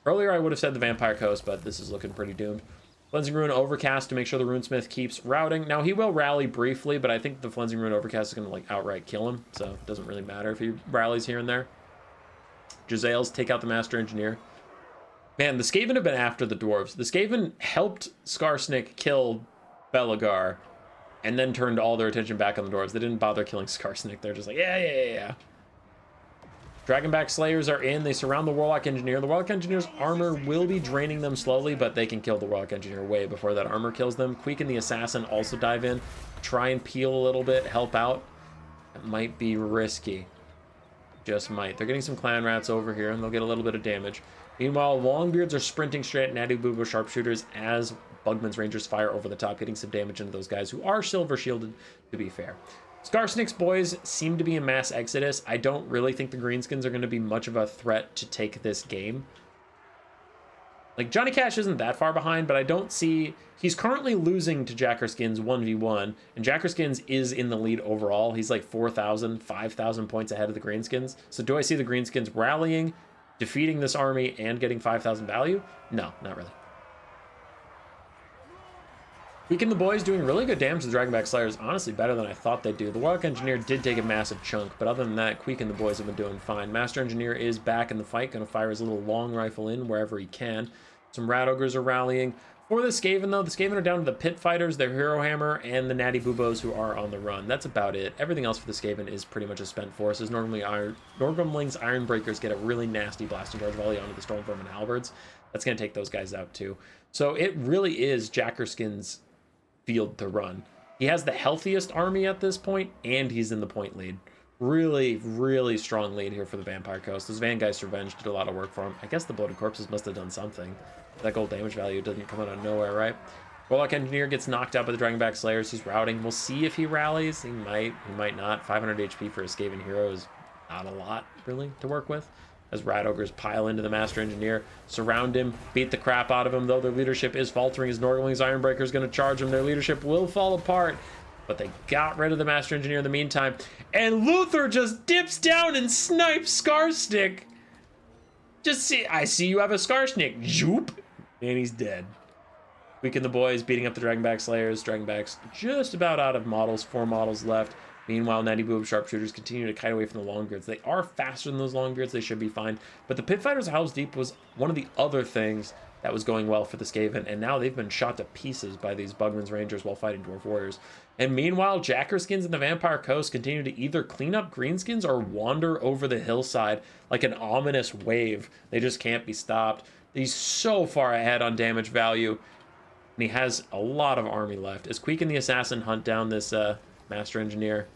Speaker 2: Earlier I would have said the Vampire Coast, but this is looking pretty doomed. Cleansing Rune Overcast to make sure the Runesmith keeps routing. Now he will rally briefly, but I think the Cleansing Rune Overcast is going to like outright kill him, so it doesn't really matter if he rallies here and there. Jazales take out the Master Engineer. Man, the Skaven have been after the dwarves. The Skaven helped Skarsnik kill Belagar and then turned all their attention back on the dwarves. They didn't bother killing Skarsnik. They're just like, yeah. Dragonback Slayers are in. They surround the Warlock Engineer. The Warlock Engineer's armor will be draining them slowly, but they can kill the Warlock Engineer way before that armor kills them. Queek and the Assassin also dive in, try and peel a little bit, help out. It might be risky. Just might. They're getting some clan rats over here, and they'll get a little bit of damage. Meanwhile, Longbeards are sprinting straight at Natty Boobo Sharpshooters as Bugman's Rangers fire over the top, getting some damage into those guys who are silver shielded, to be fair. Skarsnik's boys seem to be in mass exodus. I don't really think the Greenskins are going to be much of a threat to take this game. Like, Johnny Cash isn't that far behind, but I don't see... He's currently losing to Jackerskins 1v1, and Jackerskins is in the lead overall. He's like 4,000, 5,000 points ahead of the Greenskins. So do I see the Greenskins rallying, defeating this army, and getting 5,000 value? No, not really. Queek and the boys doing really good damage to the Dragonback Slayers, honestly better than I thought they'd do. The Warlock Engineer did take a massive chunk, but other than that, Queek and the boys have been doing fine. Master Engineer is back in the fight, going to fire his little long rifle in wherever he can. Some Rat Ogres are rallying. For the Skaven, though, the Skaven are down to the Pit Fighters, their Hero Hammer, and the Natty Boobos who are on the run. That's about it. Everything else for the Skaven is pretty much a spent force, as Norgumling's Ironbreakers get a really nasty blasting charge volley onto the Stormvermin Halberds. That's going to take those guys out, too. So it really is Jackerskin's field to run. He has the healthiest army at this point, and he's in the point lead. Really, really strong lead here for the Vampire Coast. This Vangeist Revenge did a lot of work for him. I guess the Bloated Corpses must have done something. That gold damage value doesn't come out of nowhere, right? Warlock Engineer gets knocked out by the Dragonback Slayers. He's routing. We'll see if he rallies. He might not. 500 HP for a Skaven hero is not a lot, really, to work with. As Rat Ogres pile into the Master Engineer, surround him, beat the crap out of him, though their leadership is faltering as Norgumling's Ironbreaker is going to charge him. Their leadership will fall apart, but they got rid of the Master Engineer in the meantime. And Luther just dips down and snipes Skarsnik. Just see, I see you have a Skarsnik. Zoop. And he's dead. Queek and the boys beating up the Dragonback Slayers. Dragonback's just about out of models, 4 models left. Meanwhile, Natty Boob Sharpshooters continue to kite away from the Longbeards. They are faster than those Longbeards. They should be fine. But the Pit Fighters of Hell's Deep was one of the other things that was going well for the Skaven. And now they've been shot to pieces by these Bugman's Rangers while fighting Dwarf Warriors. And meanwhile, Jackerskins and the Vampire Coast continue to either clean up Greenskins or wander over the hillside like an ominous wave. They just can't be stopped. He's so far ahead on damage value. And he has a lot of army left. As Queek and the Assassin hunt down this Master Engineer,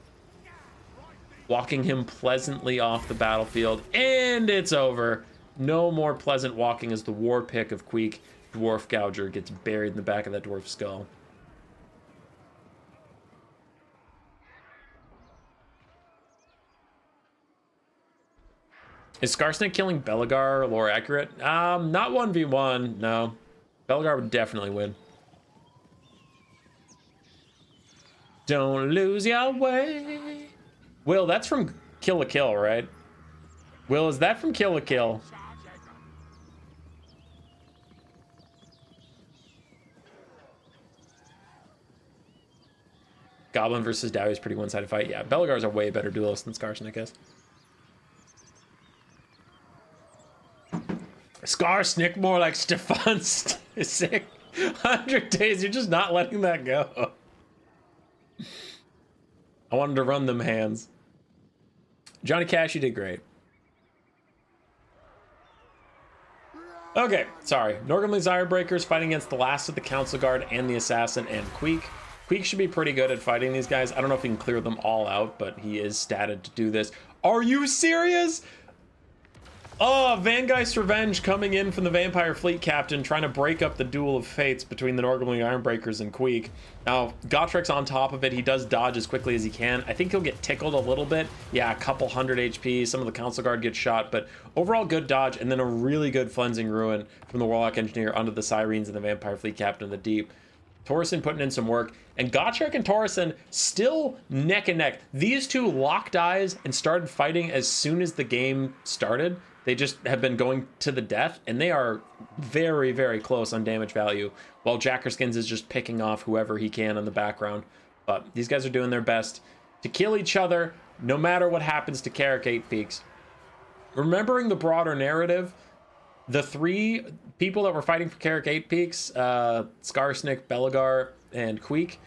Speaker 2: walking him pleasantly off the battlefield, and it's over. No more pleasant walking as the war pick of Queek, Dwarf Gouger, gets buried in the back of that dwarf skull. Is Skarsnik killing Belagar lore accurate? Not 1v1, no. Belagar would definitely win. Don't lose your way. Will, that's from Kill la Kill, right? Will, is that from Kill la Kill? Goblin versus Dowie is pretty one-sided fight. Yeah, Belagar's a way better duelist than Skarsnik is. Skarsnik, more like Stefan Sick. 100 days, you're just not letting that go. I wanted to run them hands. Johnny Cash, you did great. Okay, sorry. Norgrimly's Ironbreakers fighting against the last of the Council Guard and the Assassin and Queek. Queek should be pretty good at fighting these guys. I don't know if he can clear them all out, but he is statted to do this. Are you serious? Oh, Vangeist Revenge coming in from the Vampire Fleet Captain, trying to break up the duel of fates between the Norgrimly Ironbreakers and Queek. Now, Gotrek's on top of it. He does dodge as quickly as he can. I think he'll get tickled a little bit. Yeah, a couple hundred HP. Some of the Council Guard get shot, but overall good dodge, and then a really good Cleansing Ruin from the Warlock Engineer onto the Sirens and the Vampire Fleet Captain in the deep. Torsen putting in some work, and Gotrek and Torsen still neck and neck. These two locked eyes and started fighting as soon as the game started. They just have been going to the death, and they are very, very close on damage value, while Jackerskins is just picking off whoever he can in the background. But these guys are doing their best to kill each other, no matter what happens to Carrick 8 Peaks. Remembering the broader narrative, the three people that were fighting for Carrick 8 Peaks, Skarsnik, Belagar, and Queek,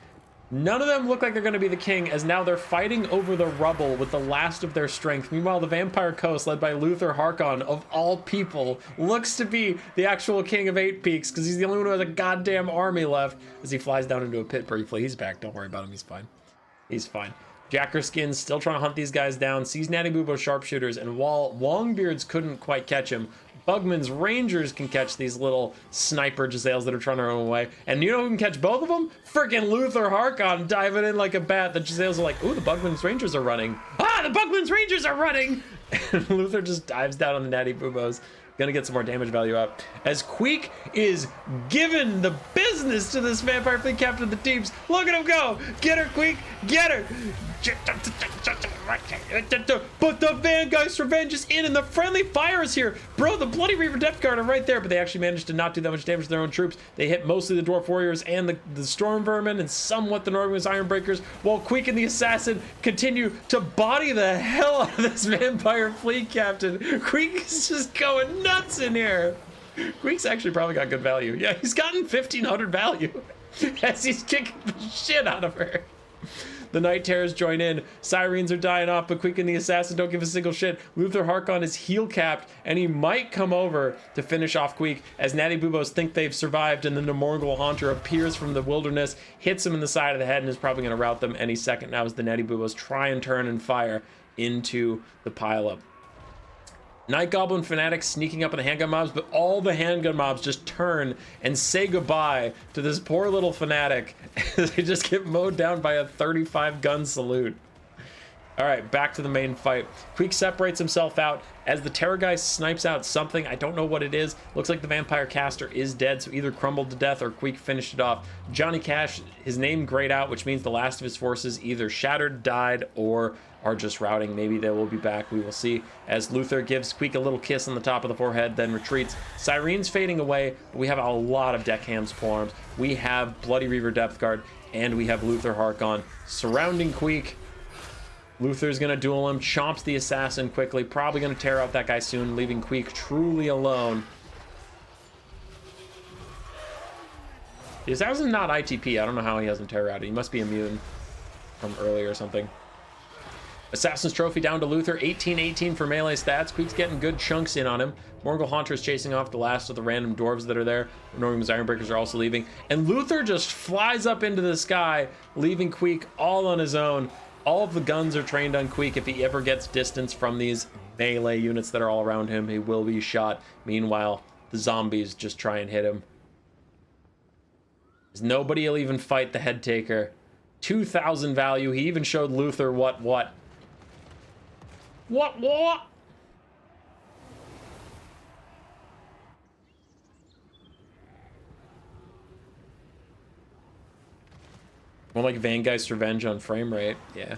Speaker 2: none of them look like they're going to be the king, as now they're fighting over the rubble with the last of their strength. Meanwhile, the Vampire Coast, led by Luther Harkon, of all people, looks to be the actual king of 8 Peaks, because he's the only one who has a goddamn army left, as he flies down into a pit briefly. He's back. Don't worry about him. He's fine. He's fine. Jackerskins still trying to hunt these guys down, sees Natty Bubo's sharpshooters, and while Longbeards couldn't quite catch him, Bugman's Rangers can catch these little sniper Giselles that are trying to run away. And you know who can catch both of them? Freaking Luther Harkon diving in like a bat. The Giselles are like, ooh, the Bugman's Rangers are running. Ah, the Bugman's Rangers are running! And Luther just dives down on the Natty Bubos. Gonna get some more damage value up. As Queek is giving the business to this Vampire Fleet Captain of the Deeps. Look at him go! Get her, Queek! Get her! But the Vangeist Revenge is in, and the friendly fire is here. Bro, the Bloody Reaver Depth Guard are right there, but they actually managed to not do that much damage to their own troops. They hit mostly the Dwarf Warriors and the Storm Vermin and somewhat the Norgrimly's Ironbreakers, while Queek and the Assassin continue to body the hell out of this Vampire Fleet Captain. Queek is just going nuts in here. Queek's actually probably got good value. Yeah, he's gotten 1,500 value as he's kicking the shit out of her. The Night Terrors join in. Sirens are dying off, but Queek and the Assassin don't give a single shit. Luther Harkon is heel capped, and he might come over to finish off Queek as Natty Bubos think they've survived, and then the Morgul Haunter appears from the wilderness, hits him in the side of the head, and is probably going to rout them any second now as the Natty Bubos try and turn and fire into the pileup. Night Goblin fanatics sneaking up on the handgun mobs, but all the handgun mobs just turn and say goodbye to this poor little fanatic. They just get mowed down by a 35 gun salute. All right, back to the main fight. Queek separates himself out as the Terrorgeist snipes out something. I don't know what it is. Looks like the Vampire Caster is dead, so either crumbled to death or Queek finished it off. Johnny Cash, his name grayed out, which means the last of his forces either shattered, died, or are just routing. Maybe they will be back. We will see as Luther gives Queek a little kiss on the top of the forehead, then retreats. Syrene's fading away, but we have a lot of Deckhams polearms. We have Bloody Reaver Depth Guard, and we have Luther Harkon surrounding Queek. Luther's gonna duel him, chomps the Assassin quickly, probably gonna tear out that guy soon, leaving Queek truly alone. The Assassin's not ITP. I don't know how he hasn't terror out. He must be immune from earlier or something. Assassin's Trophy down to Luther, 18-18 for melee stats. Queek's getting good chunks in on him. Morgul Haunter's chasing off the last of the random dwarves that are there. Norgrimly's Ironbreakers are also leaving. And Luther just flies up into the sky, leaving Queek all on his own. All of the guns are trained on Queek. If he ever gets distance from these melee units that are all around him, he will be shot. Meanwhile, the zombies just try and hit him. Nobody will even fight the head taker. 2,000 value. He even showed Luther what? What? More like Vangeist Revenge on frame rate. Yeah.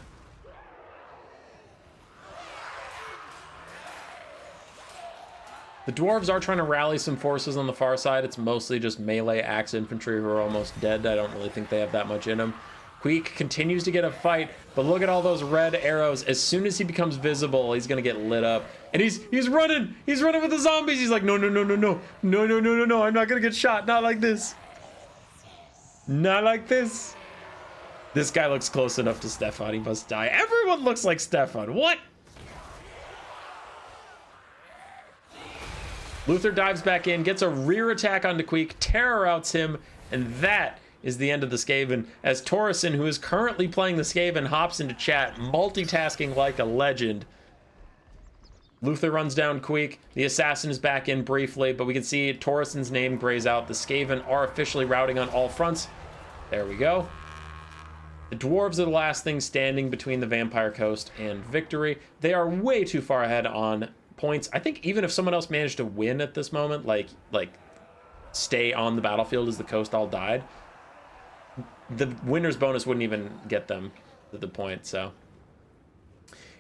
Speaker 2: The Dwarves are trying to rally some forces on the far side. It's mostly just melee axe infantry who are almost dead. I don't really think they have that much in them. Queek continues to get a fight, but look at all those red arrows. As soon as he becomes visible, he's gonna get lit up. And he's running with the zombies. He's like, no, I'm not gonna get shot, not like this. Not like this. This guy looks close enough to Stefan. He must die. Everyone looks like Stefan. What? Luther dives back in, gets a rear attack onto Queek, terror outs him, and that is the end of the Skaven, as Torreson, who is currently playing the Skaven, hops into chat, multitasking like a legend. Luther runs down Queek. The assassin is back in briefly, but we can see Torreson's name grays out. The Skaven are officially routing on all fronts. There we go. The Dwarves are the last thing standing between the Vampire Coast and victory. They are way too far ahead on points. I think even if someone else managed to win at this moment, like stay on the battlefield as the coast all died, the winner's bonus wouldn't even get them to the point. So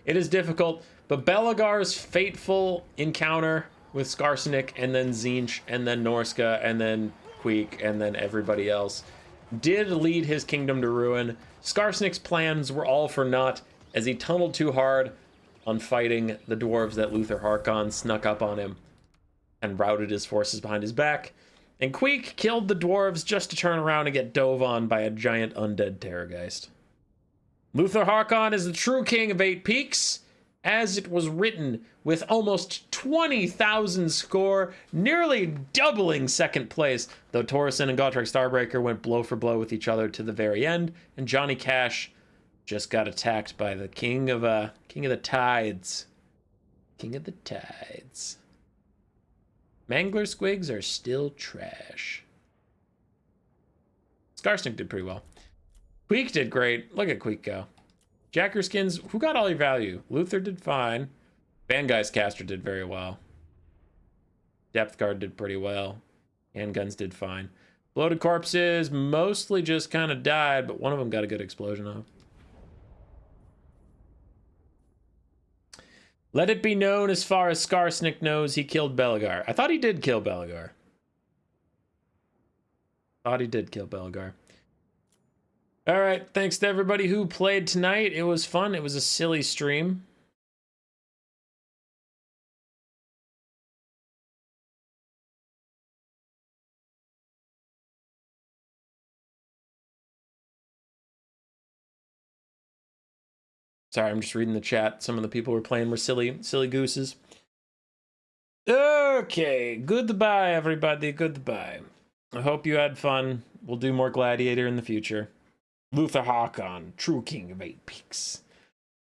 Speaker 2: it is difficult, but Belagar's fateful encounter with Skarsnik, and then Tzeentch, and then Norsca, and then Queek, and then everybody else did lead his kingdom to ruin. Skarsnik's plans were all for naught as he tunneled too hard on fighting the dwarves that Luther Harkon snuck up on him and routed his forces behind his back. And Queek killed the dwarves just to turn around and get dove on by a giant undead Terrorgeist. Luther Harkon is the true king of 8 Peaks, as it was written, with almost 20,000 score, nearly doubling second place, though Torreson and Gotrek Starbreaker went blow for blow with each other to the very end, and Johnny Cash just got attacked by the king of the tides. King of the tides. Mangler squigs are still trash. Skarsnik did pretty well. Queek did great. Look at Queek go. Jackerskins, who got all your value? Luther did fine. Vangeist Caster did very well. Depth Guard did pretty well. Handguns did fine. Bloated Corpses mostly just kind of died, but one of them got a good explosion off. Let it be known, as far as Skarsnik knows, he killed Belagar. I thought he did kill Belagar. Thought he did kill Belagar. All right, thanks to everybody who played tonight. It was fun. It was a silly stream. Sorry, I'm just reading the chat. Some of the people were playing were silly gooses. Okay, goodbye, everybody. Goodbye. I hope you had fun. We'll do more Gladiator in the future. Luther Harkon, true king of 8 Peaks.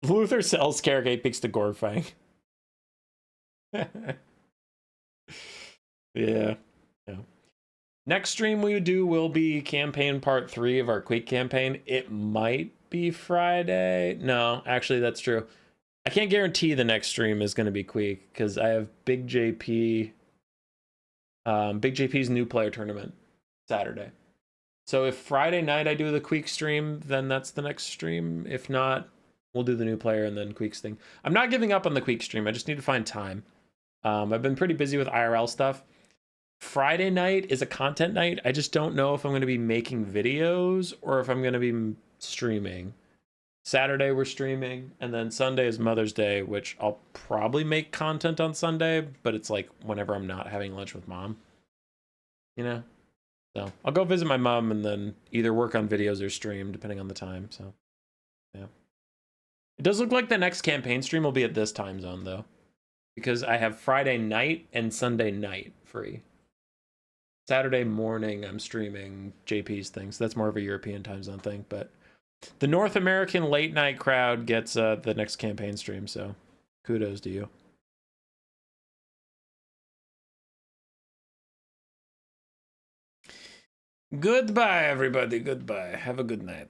Speaker 2: Luther sells Carrick 8 Peaks to Gorfang. Yeah. Next stream we do will be campaign part 3 of our Quake campaign. It might be Friday. No, actually that's true. I can't guarantee the next stream is going to be Quake because I have Big JP's new player tournament Saturday. So if Friday night I do the Queek stream, then that's the next stream. If not, we'll do the new player and then Queek's thing. I'm not giving up on the Queek stream. I just need to find time. I've been pretty busy with IRL stuff. Friday night is a content night. I just don't know if I'm going to be making videos or if I'm going to be streaming. Saturday we're streaming, and then Sunday is Mother's Day, which I'll probably make content on Sunday, but it's like whenever I'm not having lunch with mom. You know? So I'll go visit my mom and then either work on videos or stream, depending on the time. So, yeah. It does look like the next campaign stream will be at this time zone, though, because I have Friday night and Sunday night free. Saturday morning, I'm streaming JP's thing, so that's more of a European time zone thing. But the North American late night crowd gets the next campaign stream, so kudos to you. Goodbye, everybody. Goodbye. Have a good night.